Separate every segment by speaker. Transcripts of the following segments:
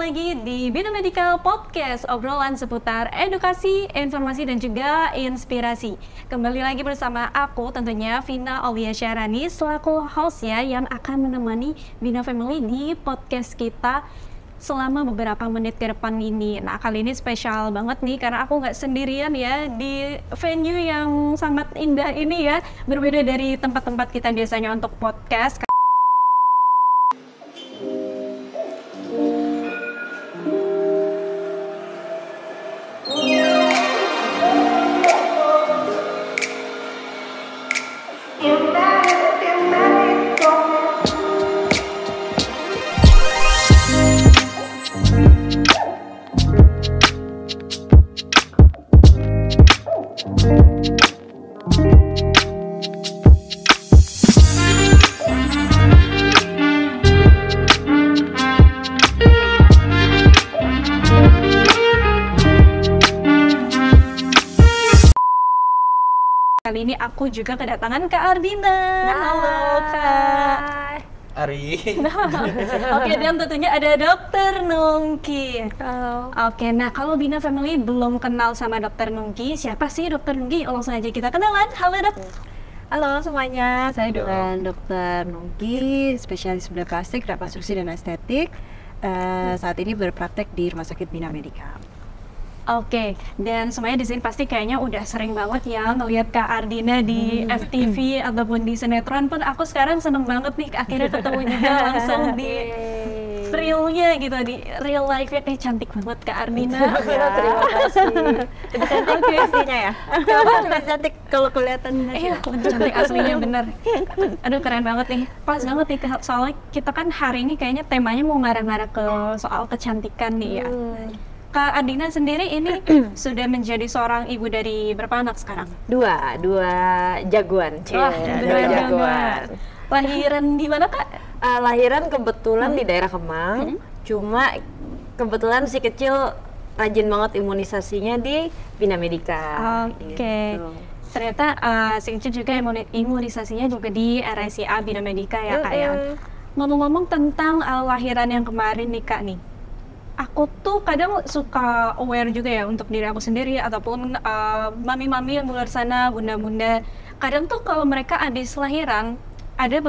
Speaker 1: lagi di Bina Medical Podcast, obrolan seputar edukasi, informasi, dan juga inspirasi. Kembali lagi bersama aku tentunya Vina Aulia Syarani selaku hostnya yang akan menemani Bina Family di podcast kita selama beberapa menit ke depan ini. Nah, kali ini spesial banget nih karena aku nggak sendirian ya di venue yang sangat indah ini ya, berbeda dari tempat-tempat kita biasanya untuk podcast. Kali ini aku juga kedatangan Kak Ardina. Halo Kak.
Speaker 2: Ari.
Speaker 1: Oke, dan tentunya ada Dokter Nungki.
Speaker 3: Halo.
Speaker 1: Oke, nah kalau Bina Family belum kenal sama Dokter Nungki, siapa sih Dokter Nungki? Langsung aja kita kenalan. Halo Dok.
Speaker 3: Halo semuanya, saya dengan Dokter Nungki, spesialis bedah plastik, rekonstruksi dan estetik. Saat ini berpraktek di Rumah Sakit Bina Medical.
Speaker 1: Oke, dan semuanya di sini pasti kayaknya udah sering banget ya ngelihat Kak Ardina di FTV ataupun di sinetron pun. Aku sekarang seneng banget nih akhirnya ketemu juga langsung di realnya gitu, di real life-nya. Kayak cantik banget Kak Ardina.
Speaker 3: Ya, terima kasih. Lebih cantik pastinya ya. Lebih cantik kalau kelihatan.
Speaker 1: Iya, lebih cantik aslinya bener. Aduh keren banget nih, pas banget nih soalnya kita kan hari ini kayaknya temanya mau ngarah-ngarah ke soal kecantikan nih ya. Kak Ardina sendiri ini sudah menjadi seorang ibu dari berapa anak sekarang?
Speaker 3: Dua jagoan.
Speaker 1: Wah, dua jagoan. Lahiran di mana Kak?
Speaker 3: Lahiran kebetulan di daerah Kemang, cuma kebetulan si kecil rajin banget imunisasinya di Bina Medical.
Speaker 1: Oke.
Speaker 3: Gitu.
Speaker 1: Ternyata si kecil juga imunisasinya juga di RSCA Bina Medical ya Kak ya. Ngomong-ngomong tentang lahiran yang kemarin nih Kak nih. Aku tuh kadang suka aware juga ya untuk diri aku sendiri ataupun mami-mami yang di luar sana, bunda-bunda. Kadang tuh kalau mereka habis lahiran ada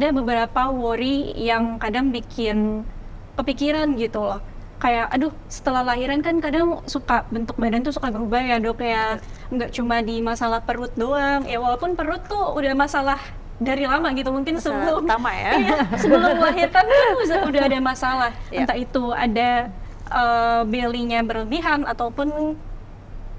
Speaker 1: beberapa worry yang kadang bikin kepikiran gitu loh. Kayak aduh setelah lahiran kan kadang suka bentuk badan tuh suka berubah ya Dok, kayak nggak cuma di masalah perut doang. Ya walaupun perut tuh udah masalah dari lama gitu, mungkin sebelum
Speaker 3: utama ya.
Speaker 1: Iya, sebelum melahirkan udah ada masalah. Entah itu ada belly-nya berlebihan ataupun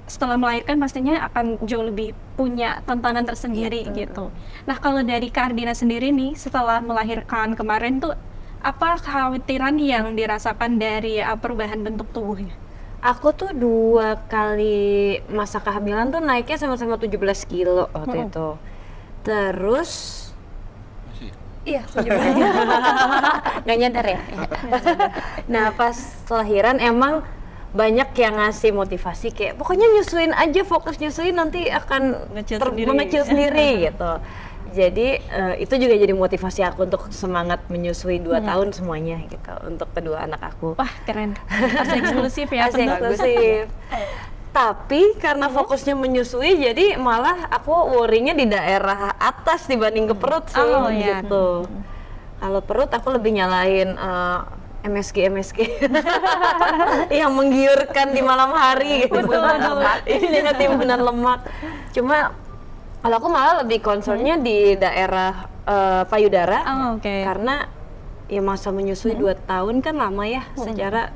Speaker 1: setelah melahirkan pastinya akan jauh lebih punya tantangan tersendiri gitu. Nah, kalau dari Kak Ardina sendiri nih setelah melahirkan kemarin tuh apa kekhawatiran yang dirasakan dari perubahan bentuk tubuhnya?
Speaker 3: Aku tuh 2 kali masa kehamilan tuh naiknya sama-sama 17 kilo waktu itu. Terus iya, nggak nyadar ya. Nah pas lahiran emang banyak yang ngasih motivasi kayak pokoknya nyusuin aja, fokus nyusuin nanti akan mengecil sendiri gitu. Jadi itu juga jadi motivasi aku untuk semangat menyusui 2 tahun semuanya gitu untuk kedua anak aku.
Speaker 1: Wah keren, asli eksklusif ya.
Speaker 3: Asli eksklusif. Tapi karena fokusnya menyusui, jadi malah aku worry-nya di daerah atas dibanding ke perut sih, gitu. Kalau perut aku lebih nyalain MSG yang menggiurkan di malam hari gitu. Ini timbunan lemak. Cuma kalau aku malah lebih concernnya di daerah payudara, karena ya masa menyusui 2 tahun kan lama ya secara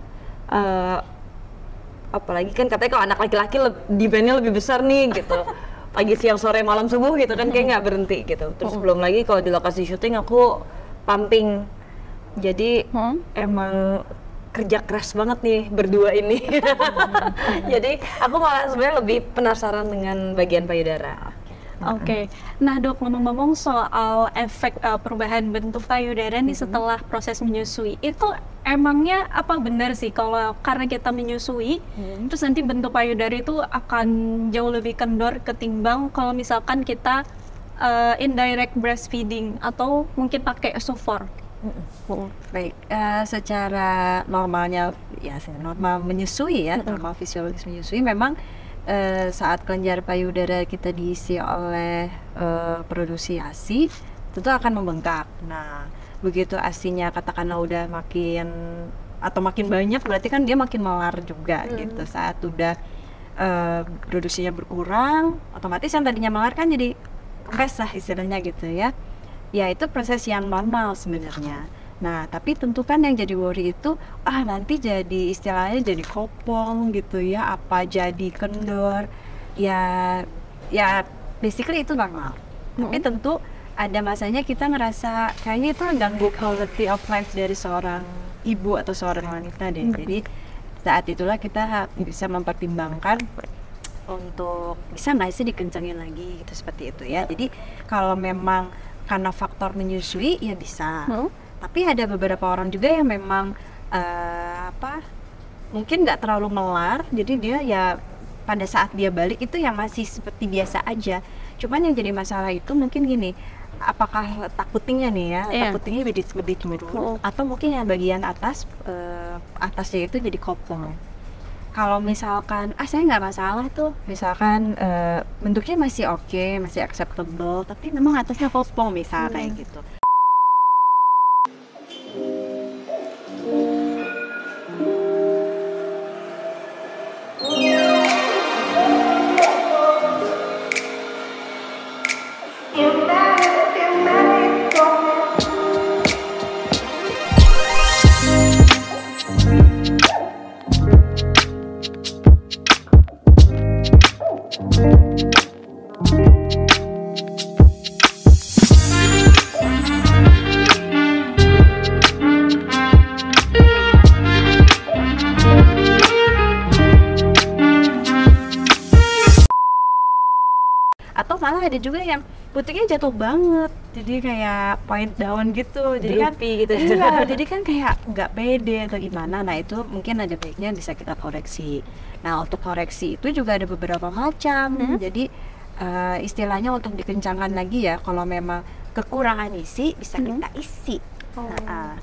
Speaker 3: apalagi kan katanya kalau anak laki-laki demandnya lebih besar nih gitu. Pagi, siang, sore, malam, subuh gitu kan kayak nggak berhenti gitu. Terus belum lagi kalau di lokasi syuting aku pumping. Jadi emang kerja keras banget nih berdua ini. Jadi aku malah sebenarnya lebih penasaran dengan bagian payudara.
Speaker 1: Oke. Nah Dok, ngomong-ngomong soal efek perubahan bentuk payudara nih setelah proses menyusui, itu emangnya apa benar sih kalau karena kita menyusui, terus nanti bentuk payudara itu akan jauh lebih kendor ketimbang kalau misalkan kita indirect breastfeeding atau mungkin pakai sufor?
Speaker 2: Baik, secara normalnya ya normal menyusui ya, normal fisiologis menyusui memang saat kelenjar payudara kita diisi oleh produksi ASI tentu akan membengkak. Nah, begitu ASINya katakanlah udah makin banyak berarti kan dia makin melar juga gitu. Saat udah produksinya berkurang, otomatis yang tadinya melar kan jadi kempes lah istilahnya gitu ya. Ya itu proses yang normal sebenarnya. Nah tapi tentu kan yang jadi worry itu nanti jadi istilahnya jadi kopong gitu ya, apa jadi kendor ya basically itu normal. Tapi tentu ada masanya kita ngerasa kayaknya itu ganggu quality of life dari seorang ibu atau seorang wanita deh. Jadi saat itulah kita bisa mempertimbangkan untuk bisa nggak sih dikencangin lagi gitu, seperti itu ya. Jadi kalau memang karena faktor menyusui ya bisa, tapi ada beberapa orang juga yang memang mungkin nggak terlalu melar, jadi dia ya pada saat dia balik itu yang masih seperti biasa aja. Cuman yang jadi masalah itu mungkin gini, apakah takutingnya nih ya, takutingnya lebih turun, atau mungkin yang bagian atasnya itu jadi kopong. Kalau misalkan saya nggak masalah tuh, misalkan bentuknya masih oke, masih acceptable, tapi memang atasnya kopong misalnya kayak gitu. Atau malah ada juga yang putingnya jatuh banget, jadi kayak point down gitu, jadi kan
Speaker 3: gitu.
Speaker 2: Jadi kan kayak nggak pede atau gimana. Nah itu mungkin ada baiknya bisa kita koreksi. Nah untuk koreksi itu juga ada beberapa macam. Jadi istilahnya untuk dikencangkan lagi ya, kalau memang kekurangan isi bisa kita isi.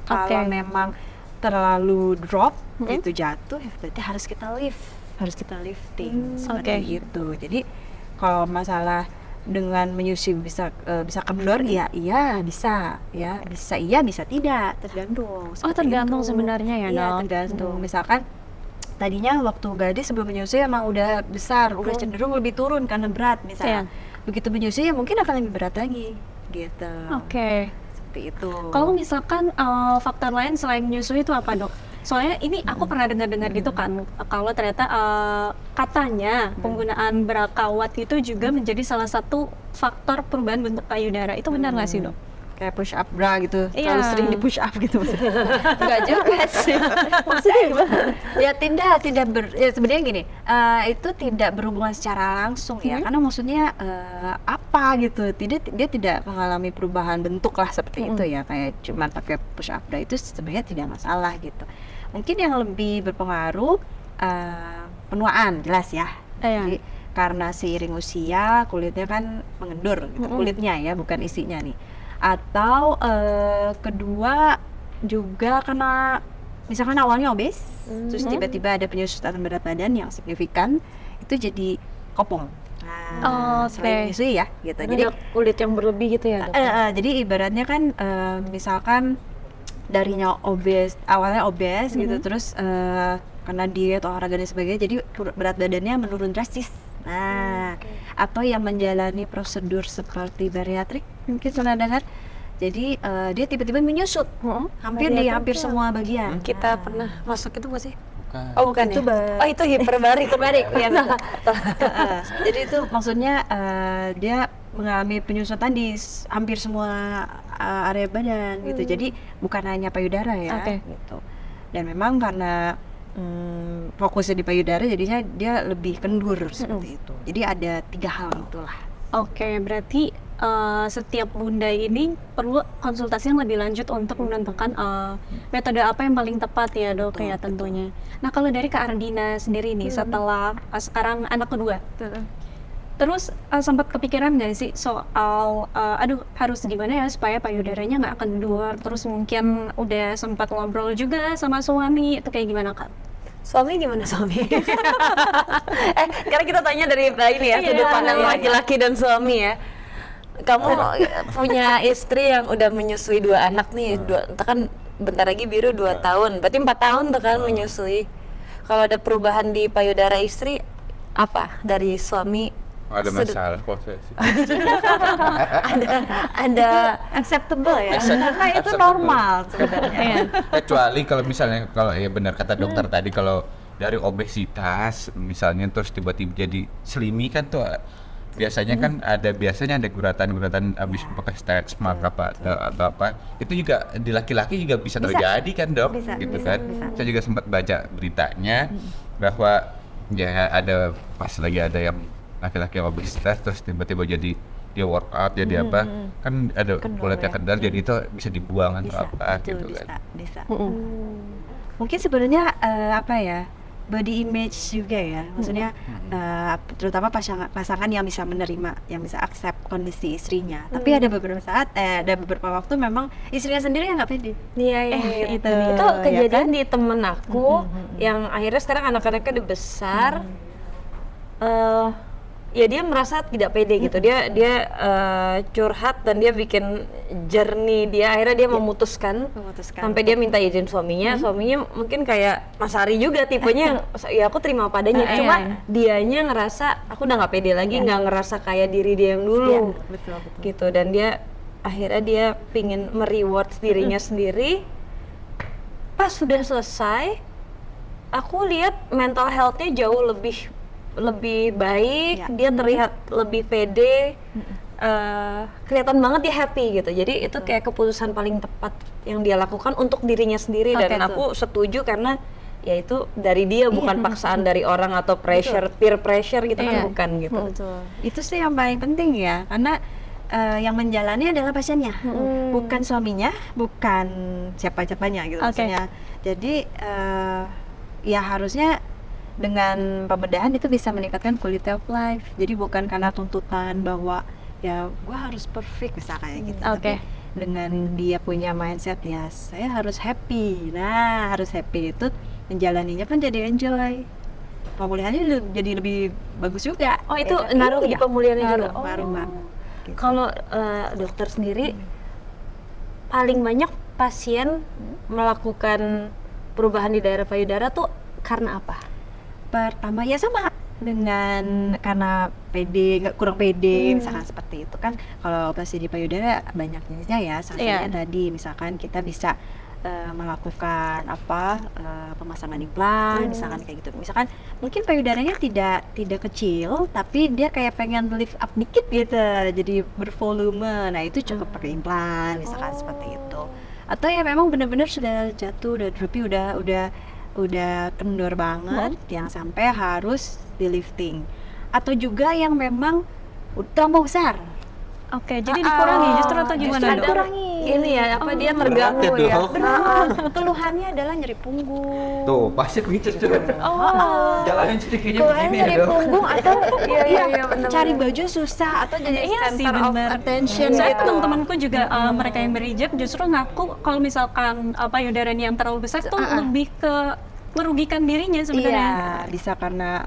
Speaker 2: Kalau memang terlalu drop itu jatuh, ya berarti harus kita lifting seperti itu. Jadi kalau masalah dengan menyusui bisa kendor, iya bisa tidak, tergantung.
Speaker 1: Tergantung sebenarnya ya, dok.
Speaker 2: Tergantung. Misalkan tadinya waktu gadis sebelum menyusui emang udah besar, udah cenderung lebih turun karena berat misalnya. Begitu menyusui ya mungkin akan lebih berat lagi gitu. Seperti itu.
Speaker 1: Kalau misalkan faktor lain selain menyusui itu apa, dok? Soalnya ini aku pernah dengar gitu kan, kalau ternyata katanya penggunaan bra kawat itu juga menjadi salah satu faktor perubahan bentuk payudara. Itu benar nggak sih, dok?
Speaker 2: Kayak push up bra gitu, terlalu sering di push up gitu maksudnya. Enggak juga sih.
Speaker 1: Maksudnya gimana?
Speaker 2: Ya sebenarnya gini, itu tidak berhubungan secara langsung ya, karena maksudnya apa gitu, dia tidak mengalami perubahan bentuk lah seperti itu ya, kayak cuma pakai push up bra itu sebenarnya tidak masalah gitu. Mungkin yang lebih berpengaruh penuaan, jelas ya. Jadi karena seiring usia kulitnya kan mengendur gitu, kulitnya ya, bukan isinya nih. Atau kedua juga karena misalkan awalnya obes, terus tiba-tiba ada penyusutan berat badan yang signifikan, itu jadi kopong. Selain menyusui ya gitu. Jadi
Speaker 3: kulit yang berlebih gitu ya, dok?
Speaker 2: Jadi ibaratnya kan misalkan darinya awalnya obes gitu, terus karena diet, olahraga dan sebagainya, jadi berat badannya menurun drastis. Atau yang menjalani prosedur seperti bariatrik, mungkin pernah dengar. Jadi dia tiba-tiba menyusut hampir semua bagian.
Speaker 3: Kita pernah masuk itu nggak sih?
Speaker 4: Bukan.
Speaker 3: Oh bukan
Speaker 2: itu
Speaker 3: ya? Itu hiperbarik.
Speaker 2: Ya. Jadi itu maksudnya dia mengalami penyusutan di hampir semua area badan gitu. Jadi bukan hanya payudara ya gitu. Dan memang karena fokusnya di payudara, jadinya dia lebih kendur seperti itu. Jadi ada 3 hal itulah.
Speaker 1: Berarti setiap bunda ini perlu konsultasi yang lebih lanjut untuk menentukan metode apa yang paling tepat ya, dok, ya tentunya. Nah kalau dari Kak Ardina sendiri nih, setelah sekarang anak kedua, Terus sempat kepikiran nggak sih soal aduh harus gimana ya supaya payudaranya nggak kendor, terus mungkin udah sempat ngobrol juga sama suami, itu kayak gimana Kak?
Speaker 3: Suami gimana suami? Karena kita tanya dari ini ya, sudut pandang laki-laki dan suami ya. Kamu punya istri yang udah menyusui 2 anak nih, kan bentar lagi Biru 2 tahun, berarti 4 tahun tuh kan menyusui. Kalau ada perubahan di payudara istri, apa dari suami?
Speaker 4: Ada masalah posesif.
Speaker 3: ada
Speaker 2: acceptable ya, karena itu normal sebenarnya.
Speaker 4: Kecuali kalau misalnya, kalau ya benar kata dokter tadi, kalau dari obesitas misalnya terus tiba-tiba jadi slimy kan tuh biasanya kan ada guratan-guratan abis pakai stretch mark apa atau apa, itu juga di laki-laki juga bisa terjadi kan dok, gitu kan. Saya juga sempat baca beritanya bahwa ya ada pas lagi ada yang laki-laki obesitas terus tiba-tiba jadi dia workout jadi apa kan ada kulitnya kendal, jadi itu bisa dibuang atau apa gitu kan.
Speaker 2: Bisa. Mungkin sebenarnya apa ya, body image juga ya, maksudnya terutama pasangan yang bisa menerima, yang bisa accept kondisi istrinya. Tapi ada beberapa saat, ada beberapa waktu memang istrinya sendiri yang nggak pede.
Speaker 3: Iya.
Speaker 2: Itu
Speaker 3: kejadian
Speaker 2: ya kan?
Speaker 3: di temen aku yang akhirnya sekarang anak-anaknya udah besar. Ya dia merasa tidak pede gitu, dia curhat dan dia bikin journey dia, akhirnya dia memutuskan sampai dia minta izin suaminya. Suaminya mungkin kayak Mas Ari juga tipenya yang ya aku terima padanya, cuma dianya ngerasa aku udah nggak pede lagi, nggak ngerasa kayak diri dia yang dulu,
Speaker 2: betul.
Speaker 3: gitu. Dan dia akhirnya dia pingin mereward dirinya sendiri. Pas sudah selesai, aku lihat mental health-nya jauh lebih baik, dia terlihat lebih pede, kelihatan banget dia happy gitu. Jadi itu kayak keputusan paling tepat yang dia lakukan untuk dirinya sendiri. Dan aku setuju karena ya itu dari dia, bukan paksaan dari orang atau pressure, peer pressure gitu kan, bukan gitu.
Speaker 2: Itu sih yang paling penting ya, karena yang menjalani adalah pasiennya, bukan suaminya, bukan siapa-siapanya gitu maksudnya. Jadi ya harusnya dengan pembedahan itu bisa meningkatkan quality of life. Jadi bukan karena tuntutan bahwa ya gua harus perfect misalnya kayak gitu. Tapi dengan dia punya mindset ya saya harus happy. Nah, harus happy itu menjalaninya kan jadi enjoy. Pemulihannya jadi lebih bagus juga.
Speaker 3: Oh, itu naruh di pemulihannya juga.
Speaker 2: Gitu.
Speaker 3: Kalau dokter sendiri paling banyak pasien melakukan perubahan di daerah payudara tuh karena apa?
Speaker 2: Pertama ya sama dengan karena pede, kurang pede misalkan seperti itu kan. Kalau operasi di payudara banyak jenisnya ya, salah satunya tadi misalkan kita bisa melakukan pemasangan implan misalkan kayak gitu. Misalkan mungkin payudaranya tidak kecil tapi dia kayak pengen lift up dikit gitu, jadi bervolume. Nah itu cukup pakai implan misalkan seperti itu. Atau ya memang benar-benar sudah jatuh, udah droopy, udah kendor banget yang sampai harus di lifting. Atau juga yang memang terlalu besar.
Speaker 1: Oke, jadi dikurangi justru atau gimana?
Speaker 2: Dikurangi.
Speaker 3: Ini ya apa dia terganggu ya?
Speaker 2: Keluhannya adalah nyeri punggung.
Speaker 4: Tuh, pasti gitu tuh. Jalannya jadi kayaknya
Speaker 2: Keluhannya
Speaker 4: begini
Speaker 2: nyeri
Speaker 4: ya dok.
Speaker 2: punggung atau
Speaker 3: bener.
Speaker 2: cari baju susah atau jadi center of attention.
Speaker 1: Soalnya teman-temanku juga mereka yang berhijab justru ngaku kalau misalkan payudaranya yang terlalu besar tuh lebih ke merugikan dirinya sebenarnya.
Speaker 2: Iya, bisa karena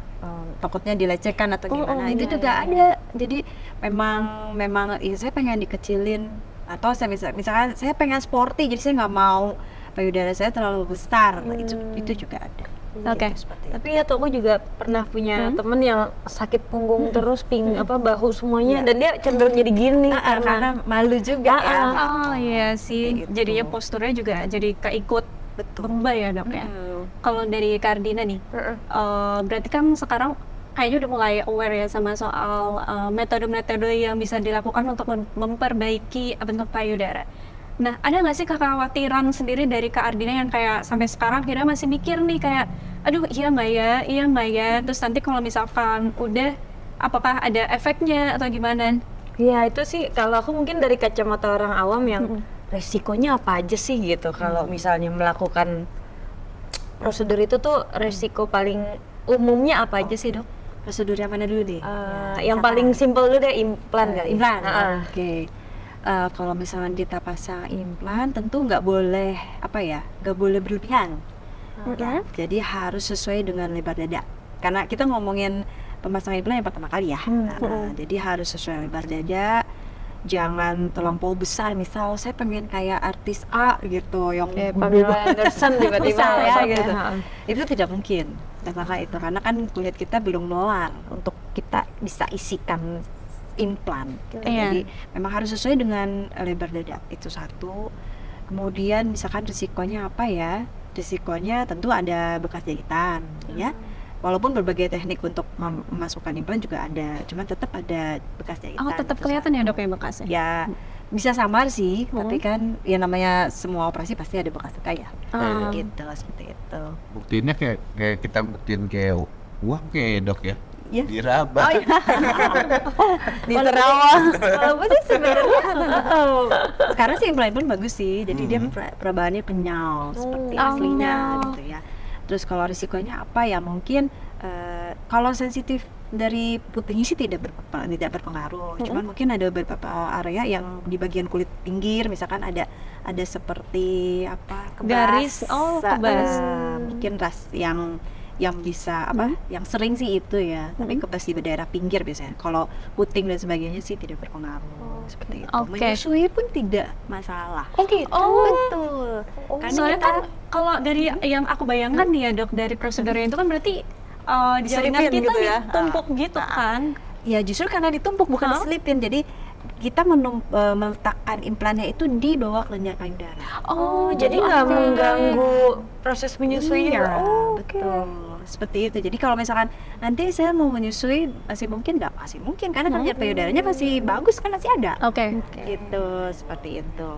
Speaker 2: takutnya dilecehkan atau gimana. Itu juga ada. Jadi memang ya saya pengen dikecilin, atau saya misalkan saya pengen sporty, jadi saya nggak mau payudara saya terlalu besar. Itu juga ada.
Speaker 1: Oke.
Speaker 3: Tapi ya tuh aku juga pernah punya temen yang sakit punggung terus, bahu semuanya, dan dia cenderung jadi gini
Speaker 2: karena malu juga ya.
Speaker 1: Oh iya sih,
Speaker 2: Gitu.
Speaker 1: jadinya posturnya juga jadi keikut berubah ya dok ya. Kalau dari Kardina nih, berarti kan sekarang kayaknya udah mulai aware ya sama soal metode-metode yang bisa dilakukan untuk memperbaiki bentuk payudara. Nah, ada nggak sih kekhawatiran sendiri dari Kak Ardina yang kayak sampai sekarang kira masih mikir nih kayak, aduh iya nggak ya, terus nanti kalau misalkan udah, apakah ada efeknya atau gimana?
Speaker 3: Ya itu sih kalau aku mungkin dari kacamata orang awam yang resikonya apa aja sih gitu. Kalau misalnya melakukan prosedur itu tuh resiko paling umumnya apa aja sih dok?
Speaker 2: Prosedur yang mana dulu nih?
Speaker 3: Yang paling simpel dulu deh, implan kali.
Speaker 2: Implan. Oke. Kalau misalnya kita pasang implan, tentu nggak boleh nggak boleh berlebihan. Ya, jadi harus sesuai dengan lebar dada. Karena kita ngomongin pemasangan implan yang pertama kali ya. Jadi harus sesuai lebar dada. Jangan terlampau besar. Misal saya pengen kayak artis A gitu, yang
Speaker 3: Pamela Anderson tiba-tiba
Speaker 2: ya gitu. Itu tidak mungkin. Karena kan kulit kita belum melar untuk kita bisa isikan implan. Jadi memang harus sesuai dengan lebar dada. Itu satu. Kemudian misalkan risikonya apa ya? Risikonya tentu ada bekas jahitan, ya. Walaupun berbagai teknik untuk memasukkan implan juga ada, cuma tetap ada bekas jahitan.
Speaker 1: Oh, tetap kelihatan ya dok ya bekasnya?
Speaker 2: Ya, bisa samar sih, tapi kan ya namanya semua operasi pasti ada bekas luka ya. Gitu, seperti itu.
Speaker 4: Buktinya kayak kita buktiin kayak uang kayak dok ya.
Speaker 2: Ya.
Speaker 4: Diraba.
Speaker 2: Di terawang. Apa sih sebenarnya? Sekarang sih implan bagus sih, jadi dia perabahannya kenyal seperti aslinya gitu ya. Terus kalau risikonya apa ya, mungkin kalau sensitif dari putihnya sih tidak berpengaruh. Cuman mungkin ada beberapa area yang di bagian kulit pinggir, misalkan ada seperti kebas,
Speaker 1: garis, kebas.
Speaker 2: Mungkin ras yang bisa yang sering sih itu ya, tapi kebas di daerah pinggir biasanya. Kalau puting dan sebagainya sih tidak berpengaruh seperti itu. Menyusui pun tidak masalah.
Speaker 1: Betul. Soalnya kan kalau dari yang aku bayangkan nih ya dok, dari prosedurnya itu kan berarti jaringan kita
Speaker 2: gitu ya,
Speaker 1: ditumpuk gitu kan?
Speaker 2: Ya justru karena ditumpuk bukan diselipin, jadi kita meletakkan implannya itu di bawah kelenjar payudara.
Speaker 3: Jadi nggak mengganggu proses menyusuinya.
Speaker 2: Betul. Seperti itu. Jadi kalau misalkan nanti saya mau menyusui, masih mungkin karena kelenjar payudaranya masih bagus kan, masih ada. Gitu, seperti itu.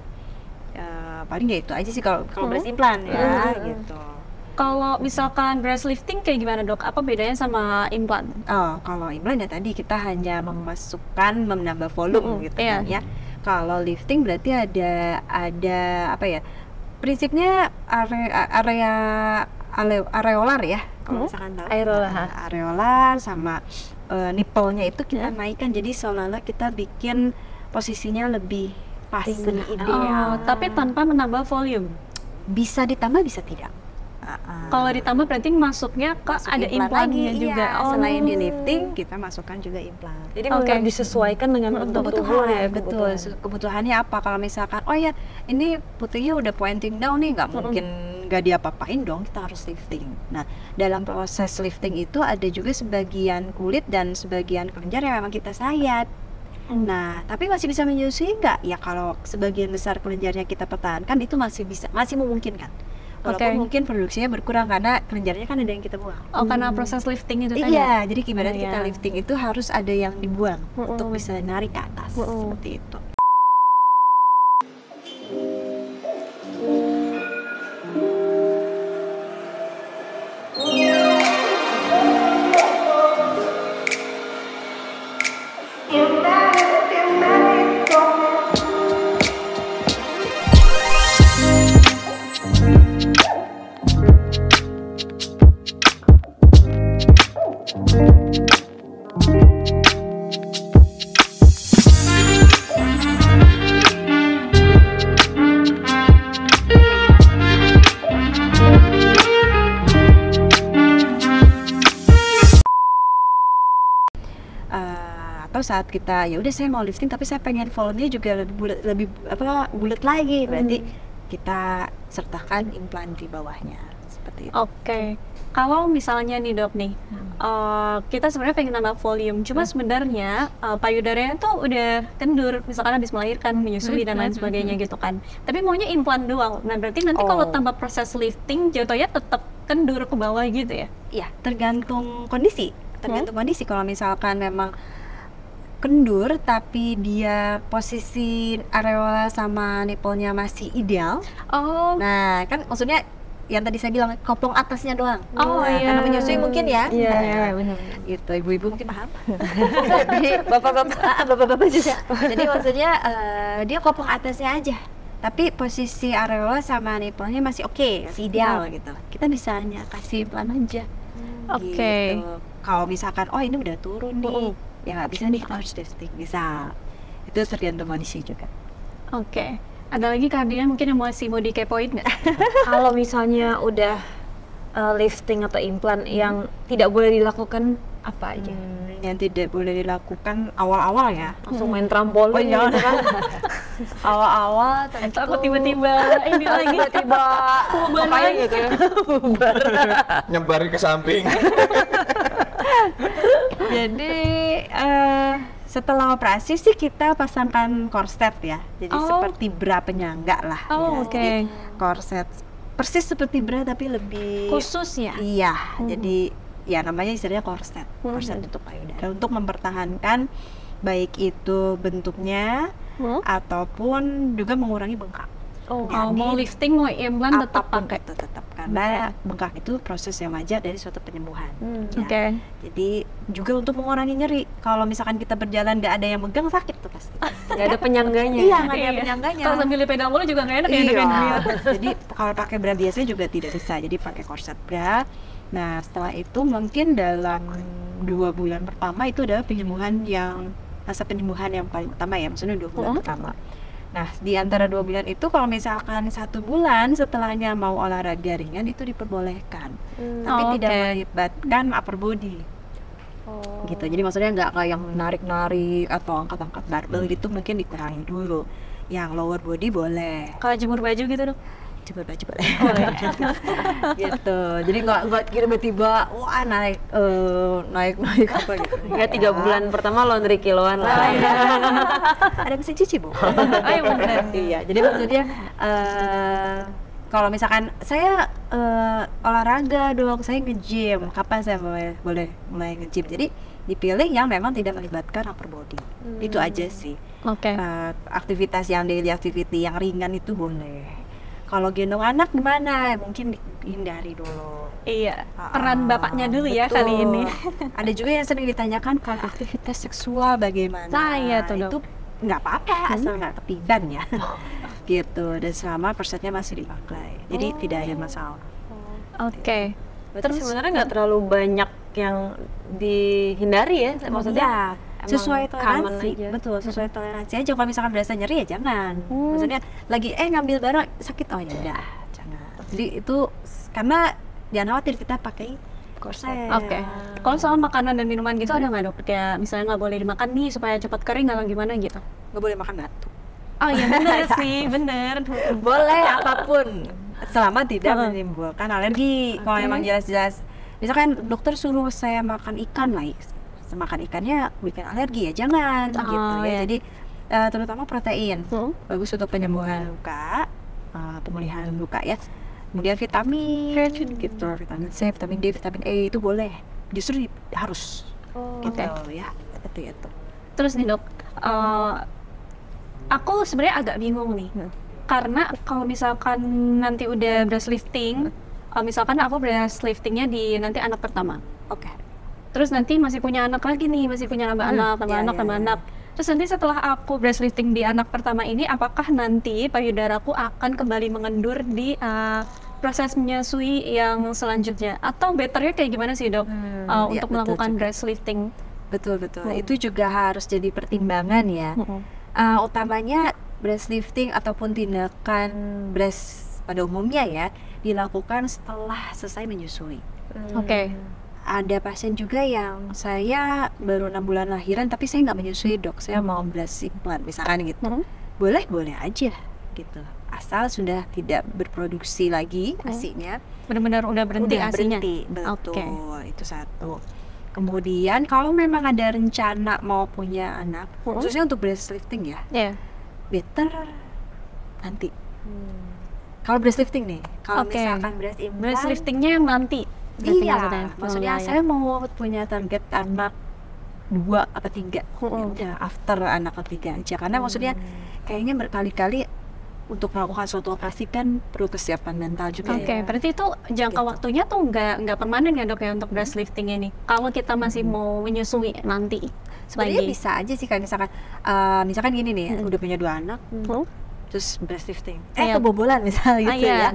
Speaker 2: Paling ya itu aja sih kalau breast implant ya, gitu.
Speaker 1: Kalau misalkan breast lifting kayak gimana dok? Apa bedanya sama implan?
Speaker 2: Kalau implan ya tadi kita hanya menambah volume gitu kan ya. Kalau lifting berarti ada prinsipnya area areolar ya. Kalau misalkan tahu. Areolar sama nipple-nya itu kita naikkan, jadi seolah-olah kita bikin posisinya lebih pas, lebih ideal.
Speaker 1: Tapi tanpa menambah volume.
Speaker 2: Bisa ditambah, bisa tidak.
Speaker 1: Kalau ditambah berarti masuknya ada implannya juga.
Speaker 2: Selain di lifting, kita masukkan juga implan.
Speaker 3: Jadi disesuaikan dengan kebutuhan.
Speaker 2: Betul. Kebutuhannya apa? Kalau misalkan, ini putihnya udah pointing down nih, nggak mungkin nggak diapa-apain dong, kita harus lifting. Nah, dalam proses lifting itu ada juga sebagian kulit dan sebagian kelenjar yang memang kita sayat. Nah, tapi masih bisa menyusui nggak? Ya kalau sebagian besar kelenjarnya kita pertahankan, itu masih memungkinkan. Walaupun mungkin produksinya berkurang karena kelenjarnya kan ada yang kita buang.
Speaker 1: Karena proses lifting itu tadi.
Speaker 2: Iya, jadi gimana kita lifting itu harus ada yang dibuang untuk bisa narik ke atas, seperti itu. Atau saat kita ya udah saya mau lifting tapi saya pengen volume-nya juga lebih bulat lagi, berarti kita sertakan implan di bawahnya seperti itu.
Speaker 1: Kalau misalnya nih dok nih, kita sebenarnya pengen nambah volume, cuma sebenarnya payudaranya tuh udah kendur, misalkan habis melahirkan, menyusui dan lain sebagainya gitu kan. Tapi maunya implan doang. Nah berarti nanti kalau tambah proses lifting jatuhnya tetap kendur ke bawah gitu ya?
Speaker 2: Iya, tergantung kondisi. Kalau misalkan memang kendur tapi dia posisi areola sama nipple-nya masih ideal. Nah, kan maksudnya yang tadi saya bilang koplong atasnya doang. Karena menyusui mungkin ya.
Speaker 3: Iya, benar.
Speaker 2: Gitu, ibu-ibu mungkin paham. Jadi bapak-bapak juga. Jadi maksudnya dia koplong atasnya aja. Tapi posisi areola sama nipple-nya masih masih ideal gitu. Kita bisa hanya kasih implan aja. Gitu. kalau misalkan oh ini udah turun nih, ya nggak bisa nih harus testing, bisa. Itu tergantung kondisi juga.
Speaker 1: Oke. Ada lagi Kardian mungkin yang masih mau dikepoin nggak?
Speaker 3: Kalau misalnya udah lifting atau implant yang tidak boleh dilakukan apa aja?
Speaker 2: Yang tidak boleh dilakukan awal-awal ya.
Speaker 3: Langsung main trampolin gitu kan? Awal-awal tentu
Speaker 1: Takut tiba-tiba ini lagi
Speaker 3: tiba-tiba ngapain gitu ya?
Speaker 4: Nyebarin ke samping.
Speaker 2: Jadi setelah operasi sih kita pasangkan korset ya. Jadi seperti bra penyangga lah.
Speaker 1: Oh,
Speaker 2: ya.
Speaker 1: oke.
Speaker 2: Jadi korset persis seperti bra tapi lebih
Speaker 1: Khusus ya?
Speaker 2: Iya. Jadi ya namanya istilahnya korset. Korset untuk payudara untuk mempertahankan baik itu bentuknya ataupun juga mengurangi bengkak.
Speaker 1: Oh,
Speaker 2: Jadi,
Speaker 1: mau lifting mau implant tetap
Speaker 2: apapun
Speaker 1: pakai.
Speaker 2: itu tetap karena bengkak itu proses yang wajar dari suatu penyembuhan. Ya.
Speaker 1: Oke.
Speaker 2: Jadi juga untuk mengurangi nyeri. Kalau misalkan kita berjalan nggak ada yang megang sakit tuh pasti.
Speaker 3: Nggak ada penyangganya.
Speaker 2: Iya, nggak ada penyangganya.
Speaker 1: Kalau sambil pegang mulu juga nggak enak ya.
Speaker 2: Iya.
Speaker 1: Dilihat.
Speaker 2: Jadi kalau pakai bra biasanya juga tidak bisa. Jadi pakai korset bra. Nah setelah itu mungkin dalam 2 bulan pertama itu adalah penyembuhan yang masa penyembuhan yang paling utama ya. Maksudnya 2 bulan pertama. Nah di antara 2 bulan itu kalau misalkan 1 bulan setelahnya mau olahraga ringan itu diperbolehkan. Tapi
Speaker 1: Oh,
Speaker 2: tidak
Speaker 1: oke.
Speaker 2: melibatkan upper body. Gitu. Jadi maksudnya nggak kayak yang narik-narik atau angkat-angkat barbel gitu mungkin dikurangi dulu. Yang lower body boleh.
Speaker 1: Kalau jemur baju gitu dong.
Speaker 2: Jemur baju boleh. Gitu. Jadi nggak tiba-tiba wah naik apa gitu.
Speaker 3: Ya 3 bulan pertama laundry kiloan lah.
Speaker 2: Ada mesin cuci, Bu.
Speaker 1: Oh iya benar.
Speaker 2: Iya. Jadi maksudnya kalau misalkan saya olahraga dong, saya nge-gym, kapan saya boleh mulai nge-gym? Jadi dipilih yang memang tidak melibatkan upper body. Itu aja sih.
Speaker 1: Oke.
Speaker 2: Aktivitas yang daily activity yang ringan itu boleh. Kalau gendong anak gimana? Mungkin dihindari dulu.
Speaker 1: Iya. Peran bapaknya dulu ya
Speaker 2: Betul.
Speaker 1: kali ini.
Speaker 2: Ada juga yang sering ditanyakan kalau aktivitas seksual bagaimana?
Speaker 1: Saya tuh, Dok.
Speaker 2: Itu nggak apa-apa asal nggak ketiban ya. Gitu. Dan selama korsetnya masih dipakai, jadi tidak ada masalah.
Speaker 1: Oke.
Speaker 3: Terus sebenarnya nggak terlalu banyak yang dihindari ya, maksudnya emang
Speaker 2: Sesuai
Speaker 3: common
Speaker 2: toleransi,
Speaker 3: aja.
Speaker 2: betul, sesuai toleransi aja. Kalau misalkan berasa nyeri ya jangan. Maksudnya lagi ngambil barang sakit, oh ya udah jangan. Jadi itu karena jangan khawatir kita pakai korset.
Speaker 1: Oke. Kalau soal makanan dan minuman gitu ada nggak dok? Kayak misalnya nggak boleh dimakan nih supaya cepat kering atau gimana gitu?
Speaker 2: Nggak boleh makan batu.
Speaker 1: Oh iya bener sih, bener.
Speaker 2: Boleh apapun selama tidak menimbulkan alergi. Kalau emang jelas-jelas misalkan dokter suruh saya makan ikan lah, makan ikannya bikin alergi ya jangan gitu ya.
Speaker 1: iya.
Speaker 2: Jadi terutama protein bagus untuk penyembuhan luka, pemulihan luka ya. Kemudian vitamin gitu, vitamin C, vitamin D, vitamin E itu boleh, justru harus gitu ya. Itu.
Speaker 1: Terus nih dok, aku sebenarnya agak bingung nih. Karena kalau misalkan nanti udah breast lifting, misalkan aku breast liftingnya di nanti anak pertama.
Speaker 2: Oke.
Speaker 1: Terus nanti masih punya anak lagi nih, masih punya nambah anak, tambah anak. Terus nanti setelah aku breast lifting di anak pertama ini, apakah nanti payudaraku akan kembali mengendur di proses menyusui yang selanjutnya? Atau betternya kayak gimana sih dok untuk
Speaker 2: betul
Speaker 1: melakukan
Speaker 2: juga.
Speaker 1: breast lifting?
Speaker 2: Betul. Itu juga harus jadi pertimbangan ya. Utamanya breast lifting ataupun tindakan breast pada umumnya ya dilakukan setelah selesai menyusui.
Speaker 1: Oke.
Speaker 2: Ada pasien juga yang saya baru 6 bulan lahiran tapi saya nggak menyusui dok, saya mau breast implant misalkan gitu. Boleh aja gitu, asal sudah tidak berproduksi lagi asinya.
Speaker 1: Benar-benar udah berhenti
Speaker 2: Udah
Speaker 1: asinya.
Speaker 2: berhenti, betul.
Speaker 1: Oke.
Speaker 2: Itu satu. Kemudian kalau memang ada rencana mau punya anak, khususnya untuk breast lifting ya,
Speaker 1: Iya.
Speaker 2: better nanti. Kalau breast lifting nih, kalau
Speaker 1: Oke.
Speaker 2: misalkan breast implant,
Speaker 1: Breast liftingnya yang nanti.
Speaker 2: iya, maksudnya
Speaker 1: Oh,
Speaker 2: saya mau punya target anak 2 atau 3, udah after anak ketiga aja, karena maksudnya kayaknya berkali-kali untuk melakukan suatu operasi kan perlu kesiapan mental juga.
Speaker 1: Oke,
Speaker 2: ya.
Speaker 1: berarti itu jangka
Speaker 2: Gitu.
Speaker 1: waktunya tuh nggak permanen ya dok ya untuk breast lifting ini. Kalau kita masih mau menyusui nanti
Speaker 2: Sebenarnya
Speaker 1: sebagai
Speaker 2: bisa aja sih kan, misalkan gini nih, udah punya 2 anak, terus breast lifting,
Speaker 1: Iya.
Speaker 2: kebobolan misalnya gitu
Speaker 1: Iya.
Speaker 2: ya.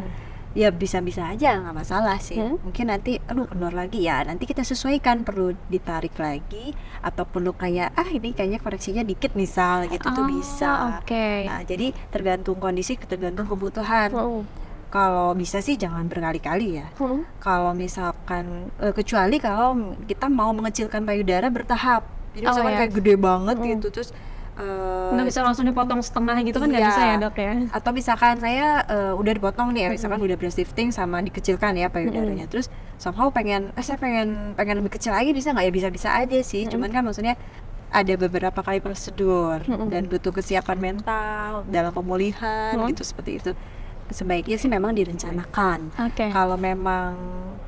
Speaker 2: Ya bisa-bisa aja, nggak masalah sih. Mungkin nanti, aduh kendor lagi ya, nanti kita sesuaikan, perlu ditarik lagi atau perlu kayak ini kayaknya koreksinya dikit misal gitu tuh bisa.
Speaker 1: Oke.
Speaker 2: Nah jadi tergantung kondisi, tergantung kebutuhan. Kalau bisa sih jangan berkali-kali ya. Kalau misalkan kecuali kalau kita mau mengecilkan payudara bertahap. Jadi misalkan kayak gede banget gitu, terus
Speaker 1: nggak bisa langsung dipotong setengah gitu kan, nggak
Speaker 2: iya.
Speaker 1: bisa ya dok ya?
Speaker 2: Atau misalkan saya udah dipotong nih ya, misalkan udah breast lifting sama dikecilkan ya payudaranya, terus somehow saya pengen lebih kecil lagi, bisa nggak ya? Bisa-bisa aja sih, cuman kan maksudnya ada beberapa kali prosedur dan butuh kesiapan mental dalam pemulihan gitu, seperti itu. Sebaiknya sih memang direncanakan. Kalau memang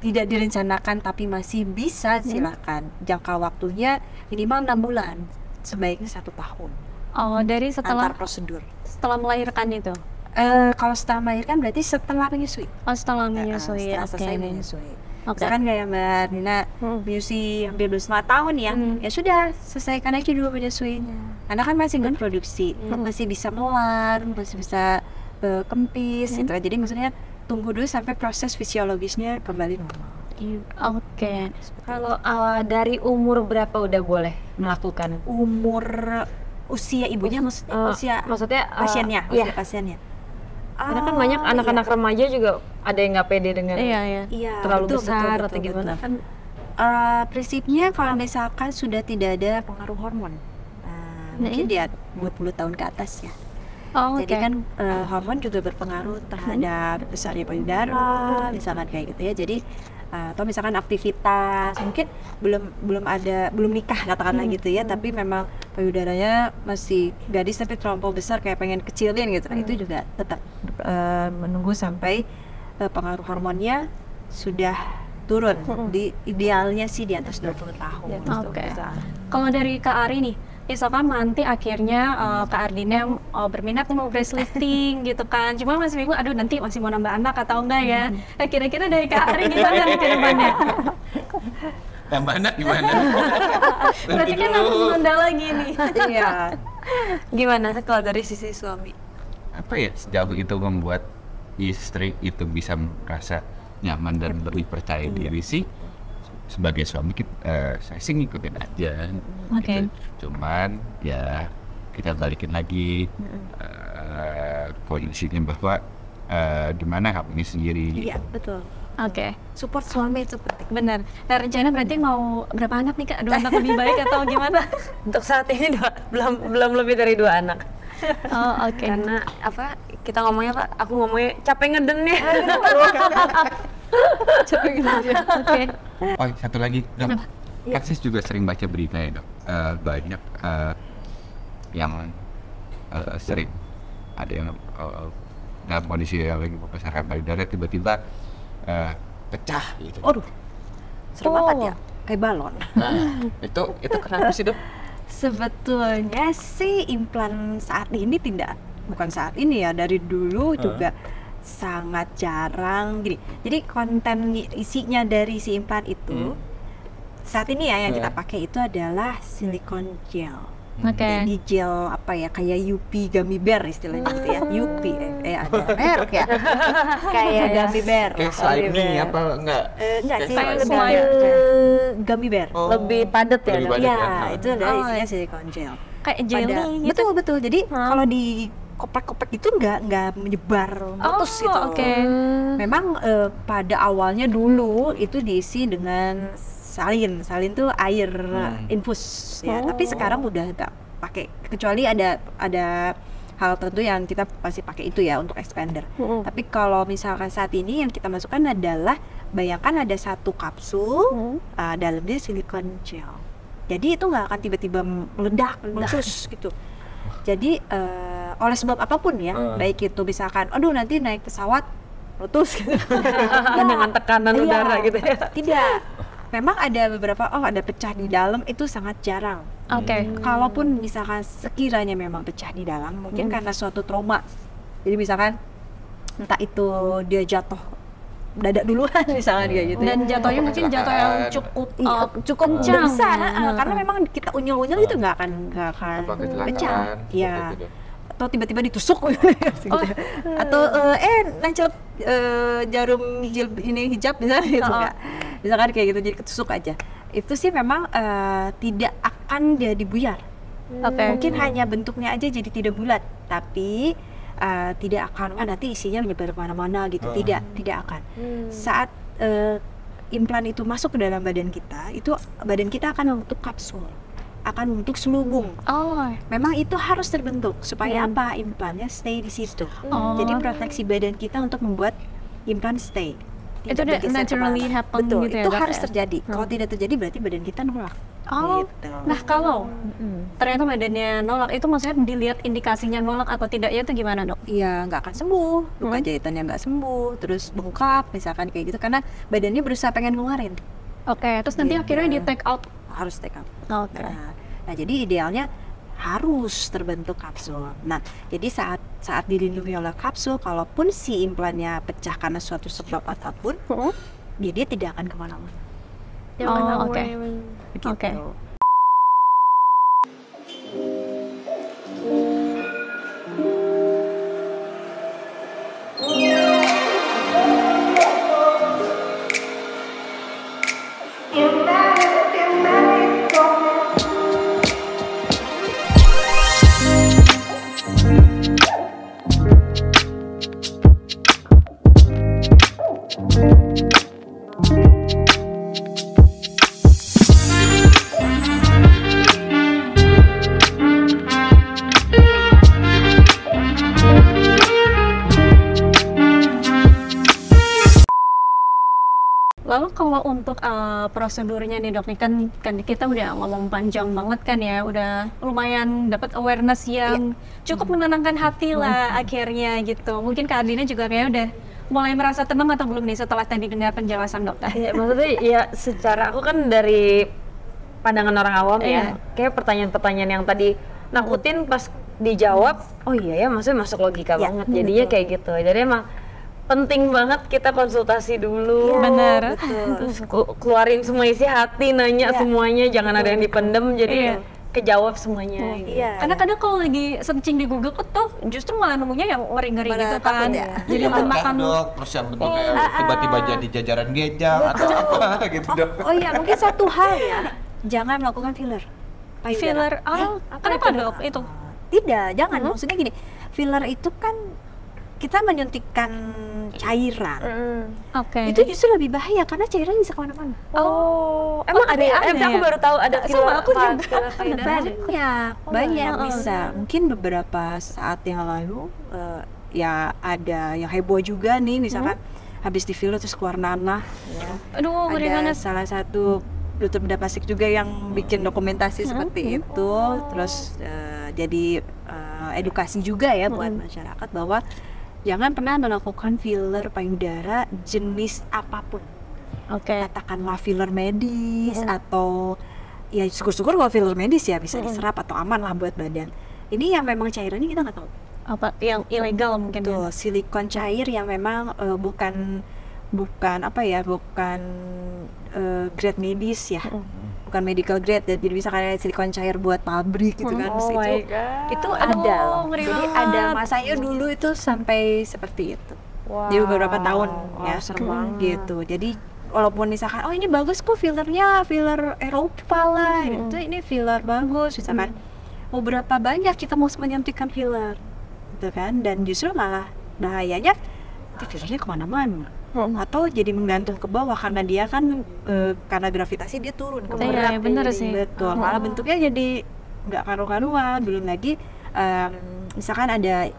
Speaker 2: tidak direncanakan tapi masih bisa, silakan. Jangka waktunya minimal 6 bulan, sebaiknya 1 tahun.
Speaker 1: Oh, dari setelah
Speaker 2: antar prosedur.
Speaker 1: Setelah melahirkan itu?
Speaker 2: Kalau setelah melahirkan berarti setelah menyusui.
Speaker 1: Oh, setelah menyusui.
Speaker 2: Setelah selesai menyusui.
Speaker 1: Okay.
Speaker 2: Misalkan kayak Mbak Nina menyusui hampir 2,5 tahun ya, ya sudah selesaikan aja dulu menyusuinya. Karena kan masih nggak produksi, masih bisa melar, masih bisa kempis gitu. Jadi maksudnya tunggu dulu sampai proses fisiologisnya kembali normal.
Speaker 1: Oke.
Speaker 3: Kalau dari umur berapa udah boleh melakukan?
Speaker 2: Usia ibunya maksudnya pasiennya, usia pasiennya.
Speaker 3: Karena kan banyak anak-anak remaja juga ada yang nggak pede dengan terlalu besar atau gimana kan.
Speaker 2: Prinsipnya kalau misalkan sudah tidak ada pengaruh hormon, mungkin dia 20 tahun ke atas ya. Jadi kan hormon juga berpengaruh terhadap besarnya payudara, misalkan kayak gitu ya. Jadi atau misalkan aktivitas, mungkin belum nikah katakanlah gitu ya, tapi memang payudaranya masih gadis tapi terlampau besar kayak pengen kecilin gitu. Nah, itu juga tetap menunggu sampai pengaruh hormonnya sudah turun. Di idealnya sih di atas 20 tahun.
Speaker 1: Kalau dari Kak Ari nih, misalkan nanti akhirnya Kak Ardina berminat mau breast lifting gitu kan, cuma masih bingung, aduh nanti masih mau nambah anak atau enggak ya. Kira-kira dari Kak Ari gimana nih ke depannya?
Speaker 4: Nambah anak gimana?
Speaker 1: Berarti kan harus menunda lagi nih.
Speaker 2: Iya.
Speaker 3: Gimana kalau dari sisi suami?
Speaker 4: Apa ya, sejauh itu membuat istri itu bisa merasa nyaman dan lebih percaya diri sih. Sebagai suami saya sih ngikutin aja gitu. Cuman ya kita balikin lagi kondisinya bahwa gimana kamu ini sendiri.
Speaker 2: Iya betul.
Speaker 1: Support suami itu penting. Benar. Nah, rencana berarti mau berapa anak nih Kak? 2 anak lebih baik atau gimana?
Speaker 3: Untuk saat ini belum lebih dari 2 anak. Karena kita ngomongnya Pak, aku ngomongnya capek ngeden ya.
Speaker 4: Oh, satu lagi dok, kan saya juga sering baca berita ya dok, banyak yang sering ada yang dalam kondisi yang lagi membesarkan payudara tiba-tiba pecah gitu.
Speaker 2: Aduh, serem banget ya, kayak balon.
Speaker 4: Itu kenapa sih dok?
Speaker 2: Sebetulnya sih implan saat ini bukan saat ini ya, dari dulu juga sangat jarang gini. Jadi konten isinya dari si implan itu saat ini ya yang kita pakai itu adalah silikon gel. Jadi gel kayak Yupi gummy bear istilahnya gitu ya. Yupi ada merek ya. Kayak gummy bear.
Speaker 4: Kayak slime apa enggak?
Speaker 2: Enggak sih,
Speaker 1: slime.
Speaker 2: Gummy bear.
Speaker 3: Lebih padat ya.
Speaker 2: Iya, itu adalah isinya silikon gel.
Speaker 1: Kayak jelly gitu.
Speaker 2: Betul. Jadi kalau di koprek-koprek itu nggak menyebar putus gitu. Memang pada awalnya dulu itu diisi dengan salin tuh air infus ya. Tapi sekarang udah nggak pakai, kecuali ada hal tertentu yang kita pasti pakai itu ya untuk expander. Tapi kalau misalkan saat ini yang kita masukkan adalah, bayangkan ada 1 kapsul dalamnya silikon gel. Jadi itu nggak akan tiba-tiba meletus gitu. Jadi oleh sebab apapun ya, baik itu misalkan, aduh nanti naik pesawat meletus gitu.
Speaker 3: Dengan tekanan udara gitu ya.
Speaker 2: Tidak. Memang ada beberapa, ada pecah di dalam, itu sangat jarang. Kalaupun misalkan sekiranya memang pecah di dalam, mungkin karena suatu trauma. Jadi misalkan entah itu dia jatuh dadak duluan misalnya dia gitu.
Speaker 1: Dan jatuhnya mungkin jatuh yang cukup
Speaker 2: besar, karena memang kita unyel-unyel itu nggak akan pecah. Ya. atau tiba-tiba ditusuk gitu. Atau nancep jarum hijab misalnya gitu nggak. Misalkan kayak gitu jadi ketusuk aja. Itu sih memang tidak akan jadi buyar. Mungkin hanya bentuknya aja jadi tidak bulat, tapi tidak akan nanti isinya menyebar kemana-mana gitu. Tidak akan. Saat implan itu masuk ke dalam badan kita, itu badan kita akan membentuk kapsul, akan membentuk selubung. Memang itu harus terbentuk supaya apa? Implannya stay di situ. Jadi proteksi badan kita untuk membuat implan stay.
Speaker 1: Itu udah naturally happen.
Speaker 2: Betul,
Speaker 1: gitu ya,
Speaker 2: itu
Speaker 1: Dok,
Speaker 2: harus
Speaker 1: ya?
Speaker 2: terjadi. Kalau tidak terjadi berarti badan kita nolak. Gitu.
Speaker 1: Nah kalau ternyata badannya nolak, itu maksudnya dilihat indikasinya nolak atau tidaknya itu gimana, Dok?
Speaker 2: Iya, nggak akan sembuh, luka jahitannya nggak sembuh, terus bengkak misalkan kayak gitu karena badannya berusaha pengen ngeluarin.
Speaker 1: Terus nanti akhirnya di take out.
Speaker 2: Harus take out.
Speaker 1: Oke.
Speaker 2: Nah, jadi idealnya harus terbentuk kapsul. Nah, jadi saat dilindungi oleh kapsul, kalaupun si implannya pecah karena suatu sebab apapun, dia tidak akan kemana-mana.
Speaker 1: Oke.
Speaker 2: Begitu.
Speaker 1: Lalu kalau untuk prosedurnya nih, Dok, nih kan kita udah ngomong panjang banget kan ya, udah lumayan dapat awareness yang cukup menenangkan hati lah akhirnya gitu. Mungkin Kak Ardina juga kayaknya udah mulai merasa tenang atau belum nih setelah tadi dengar penjelasan dokter?
Speaker 3: Ya, maksudnya ya secara aku kan dari pandangan orang awam ya, kayak pertanyaan-pertanyaan yang tadi nakutin pas dijawab, oh iya ya, maksudnya masuk logika banget. Jadinya kayak gitu. Jadi emang penting banget kita konsultasi dulu.
Speaker 1: Bener.
Speaker 3: Terus keluarin semua isi hati, nanya semuanya, jangan ada yang dipendem, jadi kejawab semuanya.
Speaker 1: Karena kadang kalau lagi searching di Google tuh justru malah nemunya yang ngeri-ngeri gitu kan. Jadi
Speaker 4: makan Dok, terus yang bentuknya tiba-tiba jadi jajaran gejang atau apa gitu Dok.
Speaker 2: Oh iya, mungkin satu hal ya, jangan melakukan filler.
Speaker 1: Filler, kenapa Dok itu?
Speaker 2: Tidak, jangan. Maksudnya gini, filler itu kan kita menyuntikkan cairan. Itu justru lebih bahaya karena cairan bisa kemana-mana.
Speaker 3: Emang ada ya? Aku baru tahu ada filler.
Speaker 1: Aku juga
Speaker 2: banyak bisa. Mungkin beberapa saat yang lalu ya ada yang heboh juga nih, misalkan habis di filler terus keluar nanah.
Speaker 1: Aduh,
Speaker 2: ada salah satu dokter bedah plastik juga yang bikin dokumentasi seperti itu. Terus jadi edukasi juga ya buat masyarakat bahwa jangan pernah melakukan filler payudara jenis apapun. Katakanlah filler medis atau ya syukur-syukur kalau filler medis ya bisa diserap atau aman lah buat badan. Ini yang memang cairannya kita nggak tahu.
Speaker 1: Apa yang ilegal mungkin?
Speaker 2: Tuh, silikon cair yang memang bukan grade medis ya. Bukan medical grade, jadi bisa kayak silikon cair buat pabrik gitu kan. Itu ada loh. Jadi ada masanya dulu itu sampai seperti itu. Jadi beberapa tahun ya gitu. Jadi walaupun misalkan ini bagus kok fillernya, filler Eropa lah gitu, ini filler bagus misalkan. Mau berapa banyak kita mau menyuntikkan filler gitu kan, dan justru malah bahayanya fillernya kemana-mana. Atau jadi menggantung ke bawah karena dia kan karena gravitasi dia turun ke bawah.
Speaker 1: Bener sih.
Speaker 2: Betul. Malah bentuknya jadi nggak karu-karuan. Belum lagi misalkan ada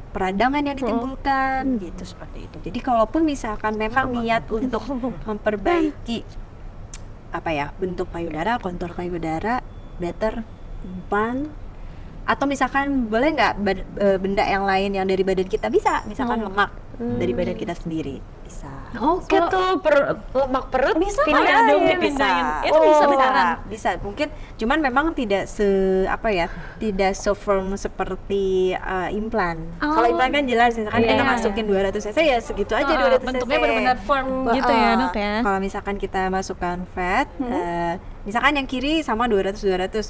Speaker 2: peradangan yang ditimbulkan gitu, seperti itu. Jadi kalaupun misalkan memang niat untuk memperbaiki bentuk payudara, kontur payudara, better implan. Atau misalkan boleh nggak benda yang lain yang dari badan kita, bisa misalkan lemak dari badan kita sendiri bisa.
Speaker 3: Tuh lemak perut
Speaker 1: bisa
Speaker 3: pindah dong,
Speaker 1: dipindahin. Itu bisa beneran.
Speaker 2: Bisa, mungkin cuman memang tidak tidak firm seperti implan. Kalau implan kan jelas misalkan kita masukin 200 cc ya segitu aja 200 cc.
Speaker 1: Bentuknya benar-benar firm gitu ya, Dok ya.
Speaker 2: Kalau misalkan kita masukkan fat misalkan yang kiri sama 200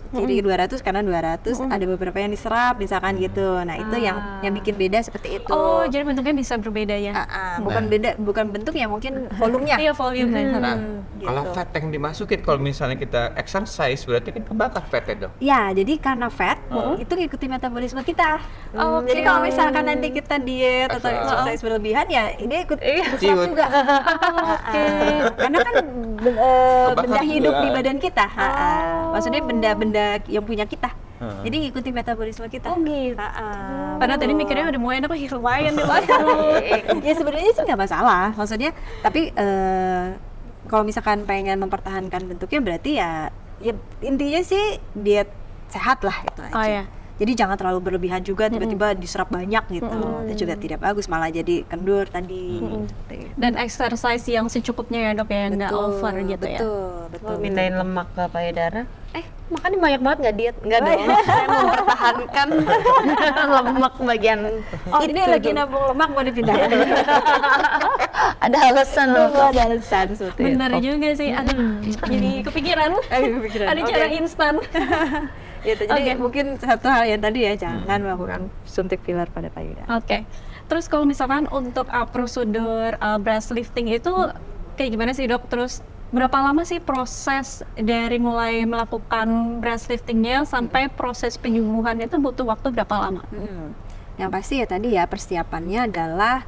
Speaker 2: kiri 200 kanan 200 ada beberapa yang diserap misalkan gitu. Nah itu yang bikin beda seperti itu.
Speaker 1: Oh, jadi bentuknya bisa berbeda ya?
Speaker 2: Bukan bentuk ya, mungkin volumenya.
Speaker 1: Iya, volume.
Speaker 4: Nah,
Speaker 2: Gitu.
Speaker 4: kalau fat yang dimasukin, kalau misalnya kita exercise berarti kan kebakar fatnya dong.
Speaker 2: Ya, jadi karena fat itu ngikuti metabolisme kita. Jadi kalau misalkan nanti kita diet atau exercise berlebihan ya ini ikut berserap juga. Karena kan benda hidup
Speaker 4: juga
Speaker 2: di badan kita. Maksudnya benda-benda yang punya kita. Jadi ngikuti metabolisme kita.
Speaker 3: Oh gitu.
Speaker 1: Padahal tadi mikirnya udah mau enak, lumayan nih.
Speaker 2: Ya sebenarnya sih nggak masalah. Maksudnya tapi kalau misalkan pengen mempertahankan bentuknya berarti ya intinya sih diet sehat lah itu aja.
Speaker 1: Oh ya.
Speaker 2: Jadi jangan terlalu berlebihan juga, tiba-tiba diserap banyak gitu. Itu juga tidak bagus, malah jadi kendur tadi.
Speaker 1: Dan exercise yang secukupnya ya dok ya, nggak over gitu ya.
Speaker 2: Betul.
Speaker 3: Mindahin lemak ke payudara. Makannya banyak banget nggak diet? Nggak dong. Saya mempertahankan lemak bagian.
Speaker 2: Ini lagi nabung lemak mau dipindahkan.
Speaker 3: Ada alasan loh.
Speaker 2: Ada alasan seperti itu.
Speaker 1: Bener juga sih, jadi kepikiran. Ada cara instan.
Speaker 2: Gitu. Jadi mungkin satu hal yang tadi ya, jangan melakukan suntik filler pada payudara.
Speaker 1: Oke. Terus kalau misalkan untuk prosedur breast lifting itu kayak gimana sih dok? Terus berapa lama sih proses dari mulai melakukan breast liftingnya sampai proses penyembuhan itu butuh waktu berapa lama?
Speaker 2: Yang pasti ya tadi ya persiapannya adalah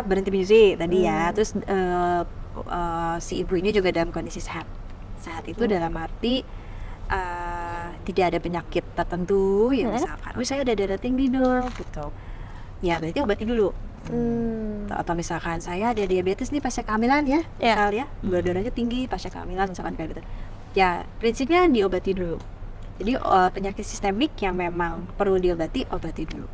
Speaker 2: berhenti menyusui tadi ya. Terus si ibu ini juga dalam kondisi sehat. Sehat itu dalam arti tidak ada penyakit tertentu ya, misalkan saya ada darah tinggi dong gitu ya, berarti obati dulu. Atau misalkan saya ada diabetes nih pasca kehamilan ya, misal ya gula darahnya tinggi pasca kehamilan misalkan kayak gitu ya, prinsipnya diobati dulu. Jadi penyakit sistemik yang memang perlu diobati, obati dulu.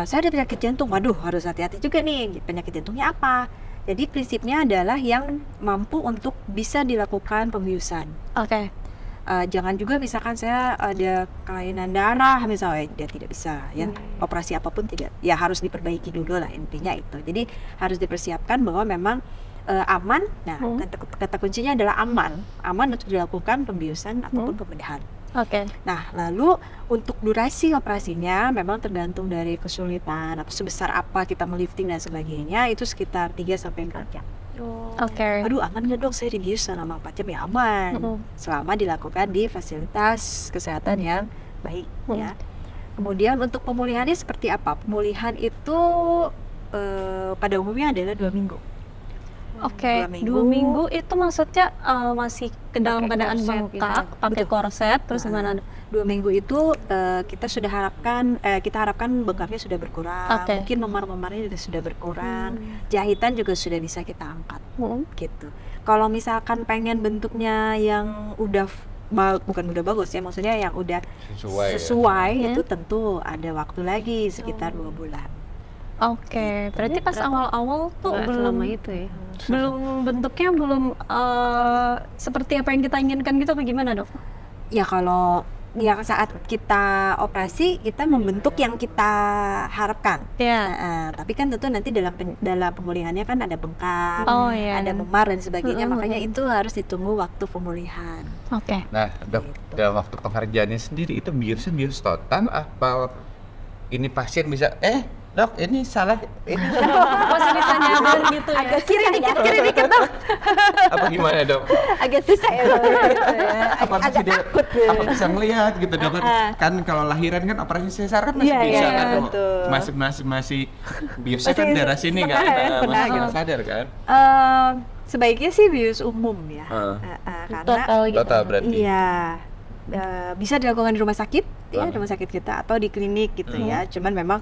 Speaker 2: Saya ada penyakit jantung, waduh harus hati-hati juga nih, penyakit jantungnya apa. Jadi prinsipnya adalah yang mampu untuk bisa dilakukan pembiusan.
Speaker 1: Oke.
Speaker 2: Jangan juga misalkan saya ada kelainan darah misalnya, dia tidak bisa ya, operasi apapun tidak, ya harus diperbaiki dulu lah, intinya itu. Jadi harus dipersiapkan bahwa memang aman. Nah kata kuncinya adalah aman untuk dilakukan pembiusan ataupun pembedahan.
Speaker 1: Oke.
Speaker 2: Nah lalu untuk durasi operasinya memang tergantung dari kesulitan atau sebesar apa kita melifting dan sebagainya, itu sekitar 3-4 jam.
Speaker 1: Oke.
Speaker 2: Aduh aman nggak dong saya dibius selama 4 jam? Ya aman, selama dilakukan di fasilitas kesehatan yang baik ya. Kemudian untuk pemulihannya seperti apa? Pemulihan itu pada umumnya adalah 2 minggu.
Speaker 1: Oke, 2 minggu itu maksudnya masih ke dalam keadaan bengkak, pakai korset, terus gimana?
Speaker 2: 2 minggu itu kita harapkan bengkaknya sudah berkurang, mungkin memar-memarnya juga sudah berkurang, jahitan juga sudah bisa kita angkat, gitu. Kalau misalkan pengen bentuknya yang udah bukan udah bagus ya, maksudnya yang udah sesuai itu tentu ada waktu lagi sekitar 2 bulan.
Speaker 1: Oke, berarti pas awal-awal tuh belum
Speaker 3: itu ya.
Speaker 1: Belum bentuknya belum seperti apa yang kita inginkan gitu, apa gimana dok?
Speaker 2: Ya kalau yang saat kita operasi kita membentuk yang kita harapkan. Tapi kan tentu nanti dalam pemulihannya kan ada bengkak, ada memar dan sebagainya, makanya itu harus ditunggu waktu pemulihan.
Speaker 1: Oke.
Speaker 4: Nah dok, dalam waktu pengerjaannya sendiri itu bius total apa ini pasien bisa dok ini salah ini
Speaker 1: masih bisa nyadar gitu ya?
Speaker 2: Agak kiri dikit dok.
Speaker 4: Apa gimana dok?
Speaker 2: Agak susah ya dok.
Speaker 4: Agak takut apa bisa ngelihat gitu dok? Kan kalau lahiran kan operasi sesar kan masih bisa kan, masih biusnya kan darah sini kan, masih sadar kan?
Speaker 2: Sebaiknya sih bius umum ya, karena
Speaker 4: total berarti.
Speaker 2: Iya. Bisa dilakukan di rumah sakit ya, rumah sakit kita atau di klinik gitu ya. Cuman memang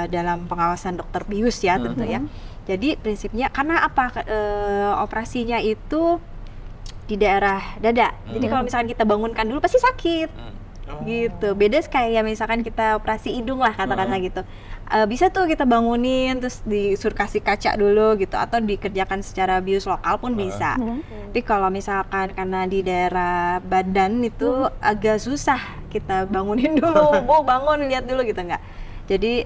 Speaker 2: dalam pengawasan dokter bius ya tentu ya. Jadi prinsipnya karena apa, operasinya itu di daerah dada. Jadi kalau misalkan kita bangunkan dulu pasti sakit. Gitu. Beda kayak misalkan kita operasi hidung lah katakanlah gitu. Bisa tuh kita bangunin terus disuruh kasih kaca dulu gitu, atau dikerjakan secara bius lokal pun bisa. Tapi kalau misalkan karena di daerah badan itu agak susah kita bangunin dulu, bangun lihat dulu gitu enggak. Jadi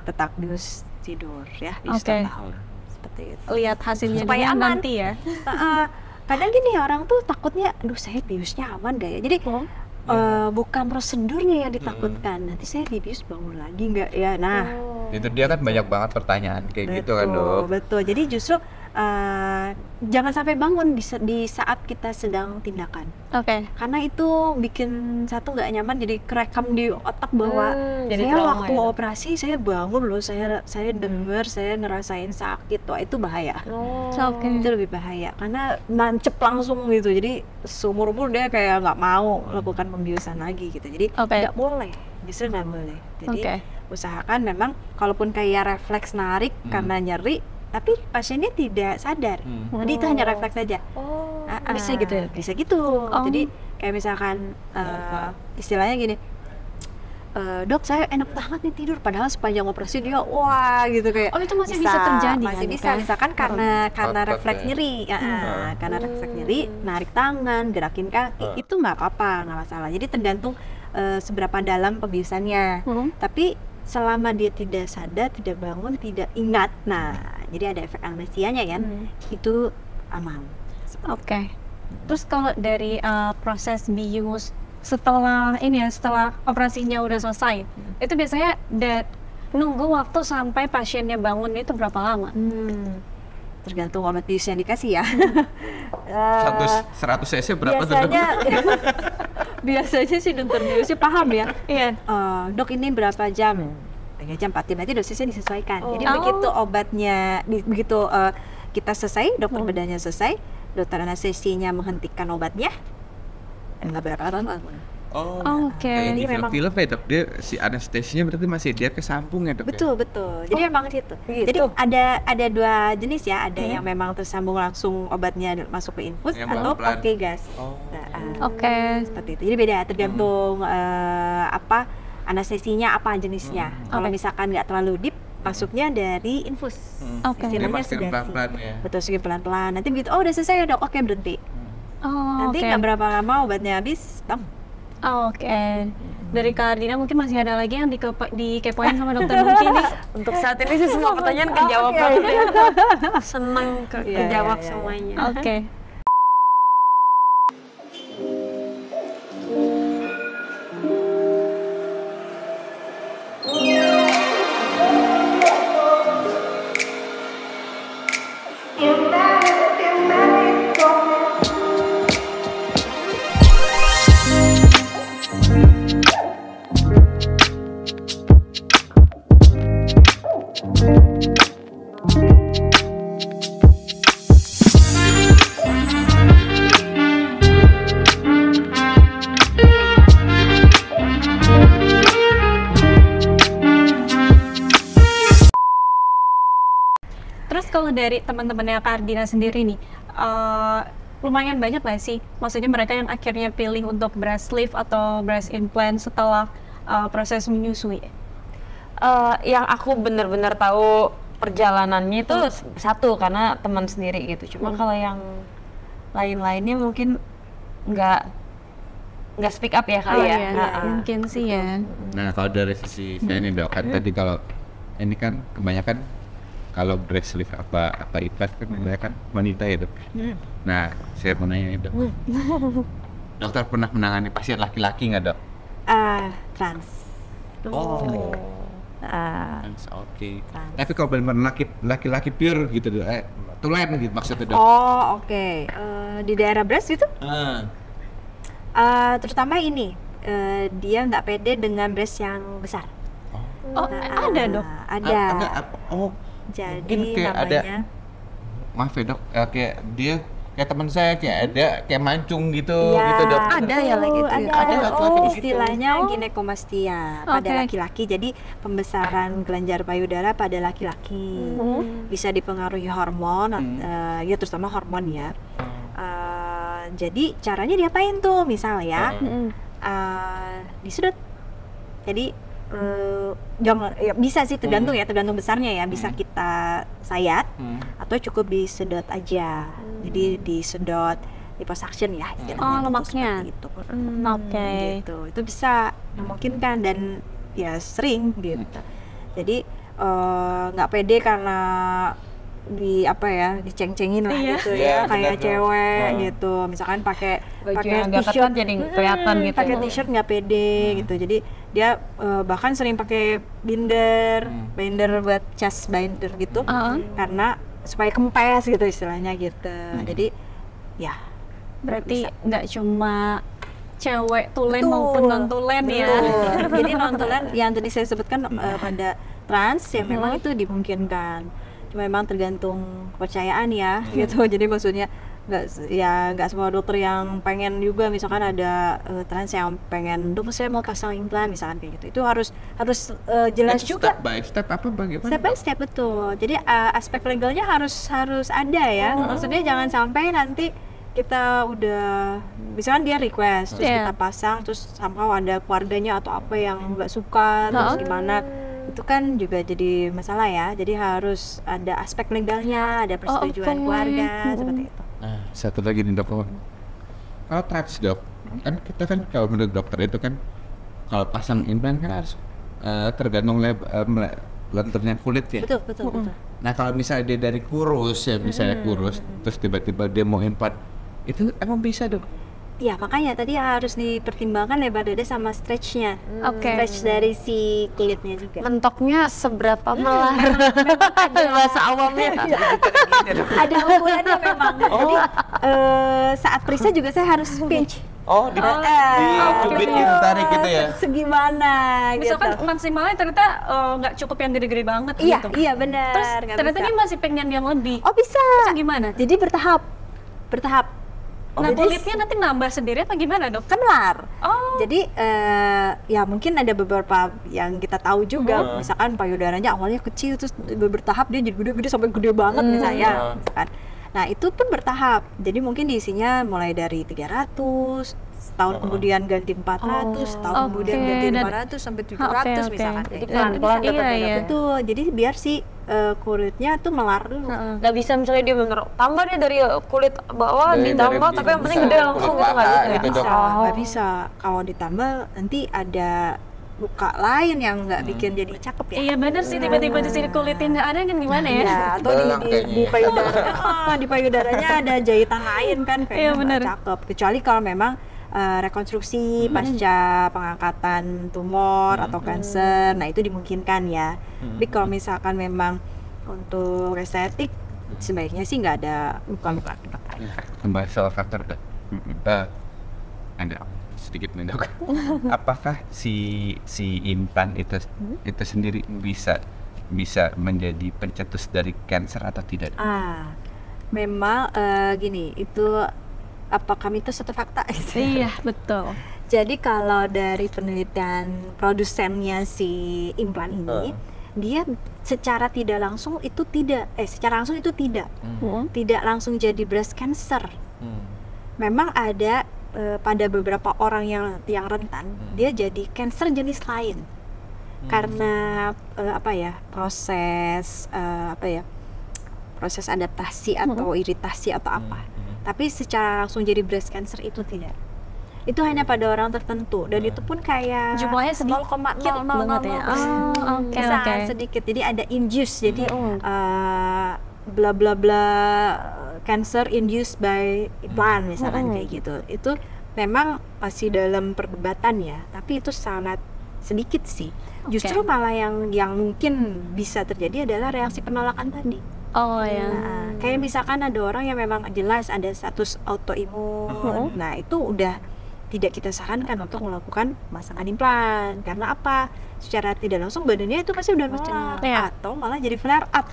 Speaker 2: tetap bius tidur ya, bius total. Seperti itu.
Speaker 1: Lihat hasilnya
Speaker 2: supaya aman
Speaker 1: nanti ya.
Speaker 2: kadang gini orang tuh takutnya, aduh saya biusnya aman gak ya? Jadi bukan prosedurnya yang ditakutkan, nanti saya dibius bangun lagi nggak ya? Nah,
Speaker 4: Itu dia kan banyak banget pertanyaan kayak gitu kan dok.
Speaker 2: betul. Jadi justru jangan sampai bangun di saat kita sedang tindakan.
Speaker 1: Oke.
Speaker 2: Karena itu bikin satu nggak nyaman, jadi kerekam di otak bahwa
Speaker 3: jadi
Speaker 2: saya
Speaker 3: trauma
Speaker 2: waktu
Speaker 3: ya.
Speaker 2: operasi saya bangun loh, saya dengar, saya ngerasain sakit, wah itu bahaya.
Speaker 1: Oke.
Speaker 2: Itu lebih bahaya karena nancep langsung gitu, jadi seumur umur dia kayak nggak mau melakukan pembiusan lagi gitu. Jadi
Speaker 1: Oke.
Speaker 2: nggak boleh, justru nggak boleh. Jadi
Speaker 1: Oke.
Speaker 2: usahakan memang kalaupun kayak refleks narik karena nyeri, tapi pasiennya tidak sadar. Jadi itu hanya refleks saja.
Speaker 3: Bisa gitu ya?
Speaker 2: Bisa gitu. Jadi kayak misalkan istilahnya gini, dok saya enak banget nih tidur, padahal sepanjang operasi dia wah gitu kayak.
Speaker 1: Oh, itu masih bisa terjadi
Speaker 2: Masih
Speaker 1: kan,
Speaker 2: bisa,
Speaker 1: kan?
Speaker 2: misalkan karena
Speaker 4: Otot
Speaker 2: refleks
Speaker 4: ya.
Speaker 2: nyeri, karena refleks nyeri, narik tangan, gerakin kaki, itu nggak apa-apa, nggak masalah. Jadi tergantung seberapa dalam pembiusannya. Tapi selama dia tidak sadar, tidak bangun, tidak ingat, nah jadi ada efek amnesianya ya, itu aman.
Speaker 1: Oke. Terus kalau dari proses bius setelah ini ya, setelah operasinya udah selesai, itu biasanya nunggu waktu sampai pasiennya bangun itu berapa lama?
Speaker 2: Tergantung obat bius yang dikasih ya.
Speaker 4: 100 cc berapa tuh dok?
Speaker 2: Biasanya sih dokter biusnya paham ya.
Speaker 1: Iya.
Speaker 2: Dok ini berapa jam? 3 jam, 4 jam, nanti dosisnya disesuaikan. Jadi begitu obatnya, begitu kita selesai, dokter bedahnya selesai, dokter anestesinya menghentikan obatnya, nggak berapa lama.
Speaker 1: Oke.
Speaker 4: Kayak di
Speaker 2: Jadi memang-
Speaker 4: film-film ya dok, dia si anestesinya berarti masih dia ke sambung ya dok?
Speaker 2: Betul. Jadi memang gitu.
Speaker 3: gitu.
Speaker 2: Jadi ada dua jenis ya, ada yang memang tersambung langsung obatnya masuk ke infus,
Speaker 4: Yang
Speaker 2: atau
Speaker 4: pelan-pelan.
Speaker 2: pakai gas.
Speaker 4: Oh.
Speaker 1: Oke.
Speaker 2: Seperti itu. Jadi beda, tergantung apa anestesinya, apa jenisnya. Kalau misalkan nggak terlalu deep, masuknya dari infus.
Speaker 1: Oke.
Speaker 4: Dia
Speaker 2: Istilahnya
Speaker 4: masukin
Speaker 2: sedasi.
Speaker 4: pelan-pelan ya.
Speaker 2: Betul, sedikit pelan-pelan. Nanti begitu, oh udah selesai ya dok, oke berhenti.
Speaker 1: Oh,
Speaker 2: Nanti
Speaker 1: oke.
Speaker 2: nggak berapa lama obatnya habis, bang.
Speaker 1: Oh, oke. Dari Kak Ardina mungkin masih ada lagi yang dikepoin sama dokter Muti nih.
Speaker 3: Untuk saat ini sih semua pertanyaan kejawab banget ya. Seneng kejawab
Speaker 2: iya.
Speaker 3: semuanya.
Speaker 1: Oke. Terus kalau dari teman-temannya Kak Ardina sendiri nih, lumayan banyak nggak sih? Maksudnya mereka yang akhirnya pilih untuk breast lift atau breast implant setelah proses menyusui?
Speaker 3: Yang aku benar-benar tahu perjalanannya itu satu karena teman sendiri gitu. Cuma kalau yang lain-lainnya mungkin nggak speak up ya kali ya.
Speaker 1: iya, mungkin sih ya.
Speaker 4: Nah kalau dari sisi saya nih dok, kan tadi kalau ini kan kebanyakan kalau breast lift apa implant kan kebanyakan wanita ya dok. Nah saya mau nanya nih dok, dokter pernah menangani pasien laki-laki nggak dok?
Speaker 2: Trans.
Speaker 4: Oh,
Speaker 2: Ah,
Speaker 4: oke.
Speaker 2: Trans.
Speaker 4: Tapi kalau benar laki-laki pure gitu dok, tulen gitu maksudnya dok?
Speaker 2: Oh oke. Di daerah breast itu, terutama ini dia nggak pede dengan breast yang besar.
Speaker 1: Oh, ada dok?
Speaker 2: Ada.
Speaker 4: Oh,
Speaker 2: Jadi
Speaker 4: mungkin kayak ada.
Speaker 2: namanya
Speaker 4: Maaf ya dok, kayak dia kayak teman saya kayak ada kayak mancung gitu
Speaker 2: Iya,
Speaker 4: gitu dok.
Speaker 3: Ada ya lagi gitu ya?
Speaker 2: Ada
Speaker 4: laki-laki gitu.
Speaker 2: istilahnya ginekomastia pada
Speaker 1: Oke.
Speaker 2: laki-laki. Jadi pembesaran kelenjar payudara pada laki-laki bisa dipengaruhi hormon, ya terutama hormon ya. Jadi caranya diapain tuh? Misal ya, disedot. Jadi jangan, ya bisa sih tergantung ya, tergantung besarnya ya. Bisa kita sayat atau cukup disedot aja. Jadi disedot liposuction ya istilahnya.
Speaker 1: Oh, lemaknya.
Speaker 2: Gitu.
Speaker 1: Oke.
Speaker 2: Gitu. Itu bisa memungkinkan dan ya sering gitu. Jadi nggak pede karena apa ya, diceng-cengin lah
Speaker 1: Iya.
Speaker 2: gitu
Speaker 4: Iya,
Speaker 2: ya, kayak
Speaker 4: benar.
Speaker 2: cewek gitu. Misalkan pakai
Speaker 3: Baju
Speaker 2: pakai
Speaker 3: yang agak
Speaker 2: t-shirt
Speaker 3: ketat jadi kelihatan gitu.
Speaker 2: pakai t-shirt nggak pede gitu. Jadi dia bahkan sering pakai binder buat chest binder gitu, karena supaya kempes gitu istilahnya gitu. Jadi ya
Speaker 1: Berarti nggak cuma cewek tulen
Speaker 2: Betul.
Speaker 1: maupun non tulen ya.
Speaker 2: Betul. Jadi non-tulen yang tadi saya sebutkan pada trans ya memang itu dimungkinkan. Cuma memang tergantung kepercayaan ya gitu. Jadi maksudnya nggak semua dokter yang pengen juga, misalkan ada trans yang pengen dokter saya mau pasang implan misalkan kayak gitu. Itu harus jelas juga.
Speaker 4: Step by step apa bagaimana?
Speaker 2: Step by step, betul. Jadi aspek legalnya harus ada ya. Maksudnya jangan sampai nanti kita udah misalkan dia request terus kita pasang terus somehow ada keluarganya atau apa yang nggak suka terus gimana, itu kan juga jadi masalah ya. Jadi harus ada aspek legalnya, ada persetujuan keluarga seperti itu.
Speaker 4: Nah, satu lagi nih dok, kalau trans dok, kan kita kan kalau menurut dokter itu kan kalau pasang implan kan harus tergantung lenturnya kulit ya.
Speaker 2: Betul.
Speaker 4: Nah kalau misalnya dia dari kurus ya, misalnya kurus, terus tiba-tiba dia mau implan, itu emang bisa dok?
Speaker 2: Ya makanya tadi harus dipertimbangkan lebar dada sama stretchnya,
Speaker 1: Oke.
Speaker 2: stretch dari si kulitnya juga.
Speaker 3: Mentoknya seberapa melar? Bahasa awamnya.
Speaker 2: Ada ukurannya memang. Jadi saat periksa juga saya harus pinch.
Speaker 4: Oh, dicubit gitu, tarik gitu ya?
Speaker 2: Segimana
Speaker 1: Misalkan
Speaker 2: gitu.
Speaker 1: maksimalnya ternyata nggak cukup yang gede-gede banget
Speaker 2: Iya,
Speaker 1: gitu.
Speaker 2: iya benar.
Speaker 1: Terus
Speaker 2: nggak
Speaker 1: ternyata
Speaker 2: bisa.
Speaker 1: dia masih pengen yang lebih.
Speaker 2: Oh bisa.
Speaker 1: Bisa gimana?
Speaker 2: Jadi bertahap.
Speaker 1: Nah,
Speaker 2: Jadi
Speaker 1: kulitnya nanti nambah sendiri apa gimana dok?
Speaker 2: kan melar.
Speaker 1: Oh,
Speaker 2: Jadi ya mungkin ada beberapa yang kita tahu juga, misalkan payudaranya awalnya kecil terus bertahap dia jadi gede-gede sampai gede banget misalnya. Misalkan. Nah itu pun bertahap. Jadi mungkin diisinya mulai dari 300, setahun kemudian ganti 400, setahun kemudian
Speaker 1: oke.
Speaker 2: ganti
Speaker 1: Dan-
Speaker 2: 500 sampai 700
Speaker 1: Oke.
Speaker 2: misalkan.
Speaker 3: Jadi
Speaker 2: kayak gitu.
Speaker 3: pelan-pelan
Speaker 1: Iya,
Speaker 3: tetap
Speaker 1: iya.
Speaker 2: Betul. Jadi biar si kulitnya tuh melar dulu.
Speaker 3: Nggak bisa misalnya dia bener tambah dia dari kulit bawah
Speaker 4: Dari
Speaker 3: ditambah tapi yang penting
Speaker 4: bisa,
Speaker 3: gede langsung
Speaker 4: kulit
Speaker 3: gitu nggak
Speaker 4: paha
Speaker 3: gitu ya?
Speaker 4: gitu, Dok.
Speaker 2: Nggak bisa. Kalau ditambah nanti ada luka lain yang nggak bikin jadi cakep ya.
Speaker 1: iya bener sih, tiba-tiba di sini kulitnya nggak ada kan gimana ya?
Speaker 2: Ya, atau
Speaker 4: Belang
Speaker 2: di
Speaker 4: kayaknya.
Speaker 2: payudara, di payudaranya ada jahitan lain kan
Speaker 1: Iya,
Speaker 2: kayaknya
Speaker 1: bener.
Speaker 2: nggak cakep. Kecuali kalau memang rekonstruksi pasca pengangkatan tumor atau kanker, nah itu dimungkinkan ya. Tapi kalau misalkan memang untuk estetik, sebaiknya sih nggak ada luka-luka.
Speaker 4: Kembali soal faktor dok. Ada sedikit nih dok. Apakah si implan itu sendiri bisa menjadi pencetus dari kanker atau tidak?
Speaker 2: Memang gini, itu apakah mitos atau fakta?
Speaker 1: Iya, betul.
Speaker 2: Jadi kalau dari penelitian produsennya si implan ini, dia secara tidak langsung itu secara langsung itu tidak langsung jadi breast cancer. Memang ada pada beberapa orang yang rentan, dia jadi cancer jenis lain karena proses adaptasi atau iritasi atau apa. Tapi secara langsung jadi breast cancer itu tidak. Itu hanya pada orang tertentu dan itu pun kayak
Speaker 1: Jumlahnya sedikit
Speaker 2: 0,0000
Speaker 1: banget ya. Oh, oke,
Speaker 2: bisa
Speaker 1: oke.
Speaker 2: sedikit. Jadi ada induce, jadi bla bla bla cancer induced by implant misalkan kayak gitu. Itu memang masih dalam perdebatan ya, tapi itu sangat sedikit sih. Justru malah yang mungkin bisa terjadi adalah reaksi penolakan tadi.
Speaker 1: Oh ya.
Speaker 2: Nah, kayak misalkan ada orang yang memang jelas ada status autoimun, nah itu udah tidak kita sarankan untuk melakukan pemasangan implan. Karena apa? Secara tidak langsung badannya itu pasti udah melar, atau malah jadi flare up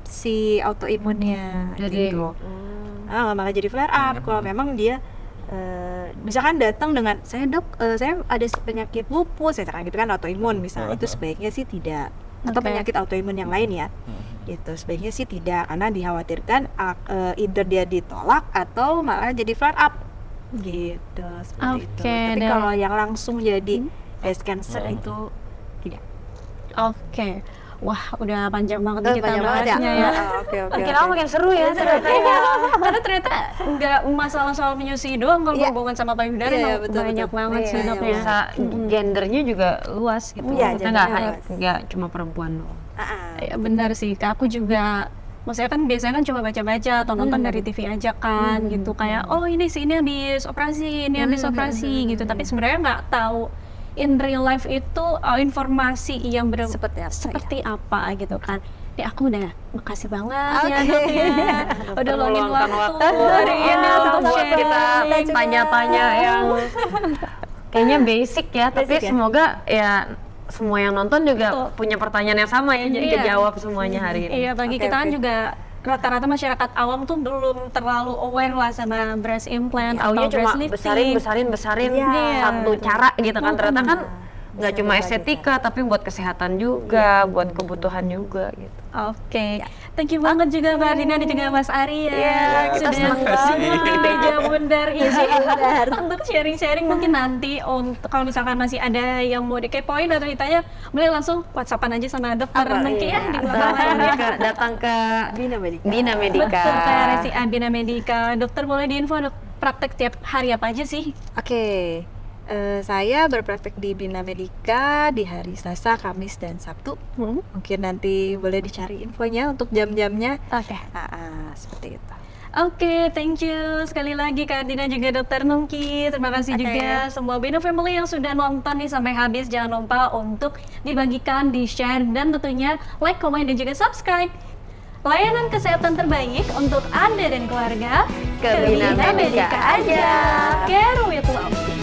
Speaker 2: si autoimunnya.
Speaker 3: Jadi
Speaker 2: gitu. Malah jadi flare up kalau memang dia misalkan datang dengan saya dok, saya ada penyakit lupus, saya gitu kan autoimun misalnya, itu sebaiknya sih tidak. Atau penyakit autoimun yang lain ya, gitu sebaiknya sih tidak, karena dikhawatirkan either dia ditolak atau malah jadi flare up gitu seperti itu. Tapi kalau yang langsung jadi breast cancer itu tidak.
Speaker 1: Oke. Wah, udah panjang banget nih kita
Speaker 2: Panjang banget
Speaker 1: bahasnya ya.
Speaker 2: Oke.
Speaker 3: makin lama makin seru ya ternyata.
Speaker 1: Karena ternyata nggak masalah soal menyusui doang, kalau berhubungan sama payudara
Speaker 2: Iya,
Speaker 1: emang
Speaker 2: betul,
Speaker 1: banyak
Speaker 2: betul.
Speaker 1: banget sih
Speaker 2: Iya,
Speaker 1: dok
Speaker 2: iya,
Speaker 1: ya.
Speaker 3: Bisa gendernya juga luas gitu.
Speaker 2: Iya,
Speaker 3: Maksudnya
Speaker 2: gendernya luas.
Speaker 3: nggak cuma perempuan doang.
Speaker 1: Ya benar sih, Kak. Aku juga Maksudnya kan biasanya kan coba baca-baca atau nonton dari TV aja kan gitu, kayak oh ini sih ini habis operasi, ini habis operasi gitu, tapi sebenarnya nggak tahu in real life itu informasi yang seperti apa gitu kan. Ya aku udah makasih banget ya Dok ya, udah luangin waktu hari ini untuk
Speaker 3: buat
Speaker 1: sharing.
Speaker 3: kita tanya-tanya yang kayaknya basic ya, tapi semoga ya semua yang nonton juga punya pertanyaan yang sama ya, jadi kejawab semuanya hari ini.
Speaker 1: Iya, bagi kita kan juga rata-rata masyarakat awam tuh belum terlalu aware lah sama breast implant atau
Speaker 3: Taunya cuma
Speaker 1: breast lifting.
Speaker 3: besarin satu cara gitu kan, ternyata kan nggak cuma estetika tapi buat kesehatan juga, buat kebutuhan juga gitu.
Speaker 1: Oke, thank you banget juga Mbak Ardina dan juga Mas Arya.
Speaker 3: Kita senang
Speaker 1: banget di Meja Bundar ini untuk sharing-sharing. Mungkin nanti untuk kalau misalkan masih ada yang mau dikepoin atau ditanya, boleh langsung WhatsAppan aja sama dokter Nengki ya di belakang.
Speaker 3: Datang ke Bina Medica.
Speaker 1: Betul, ke RSCA Bina Medica. Dokter boleh diinfo dok, praktek tiap hari apa aja sih?
Speaker 2: Oke. Saya berpraktek di Bina Medica di hari Selasa, Kamis, dan Sabtu. Mungkin nanti boleh dicari infonya untuk jam-jamnya.
Speaker 1: Oke.
Speaker 2: Seperti itu.
Speaker 1: Oke, thank you sekali lagi Kak Dina juga Dokter Nungki. Terima kasih juga semua Bino Family yang sudah nonton nih sampai habis. Jangan lupa untuk dibagikan, di-share, dan tentunya like, komen, dan juga subscribe. Layanan kesehatan terbaik untuk Anda dan keluarga
Speaker 3: ke Bina Medica aja.
Speaker 1: Care with love.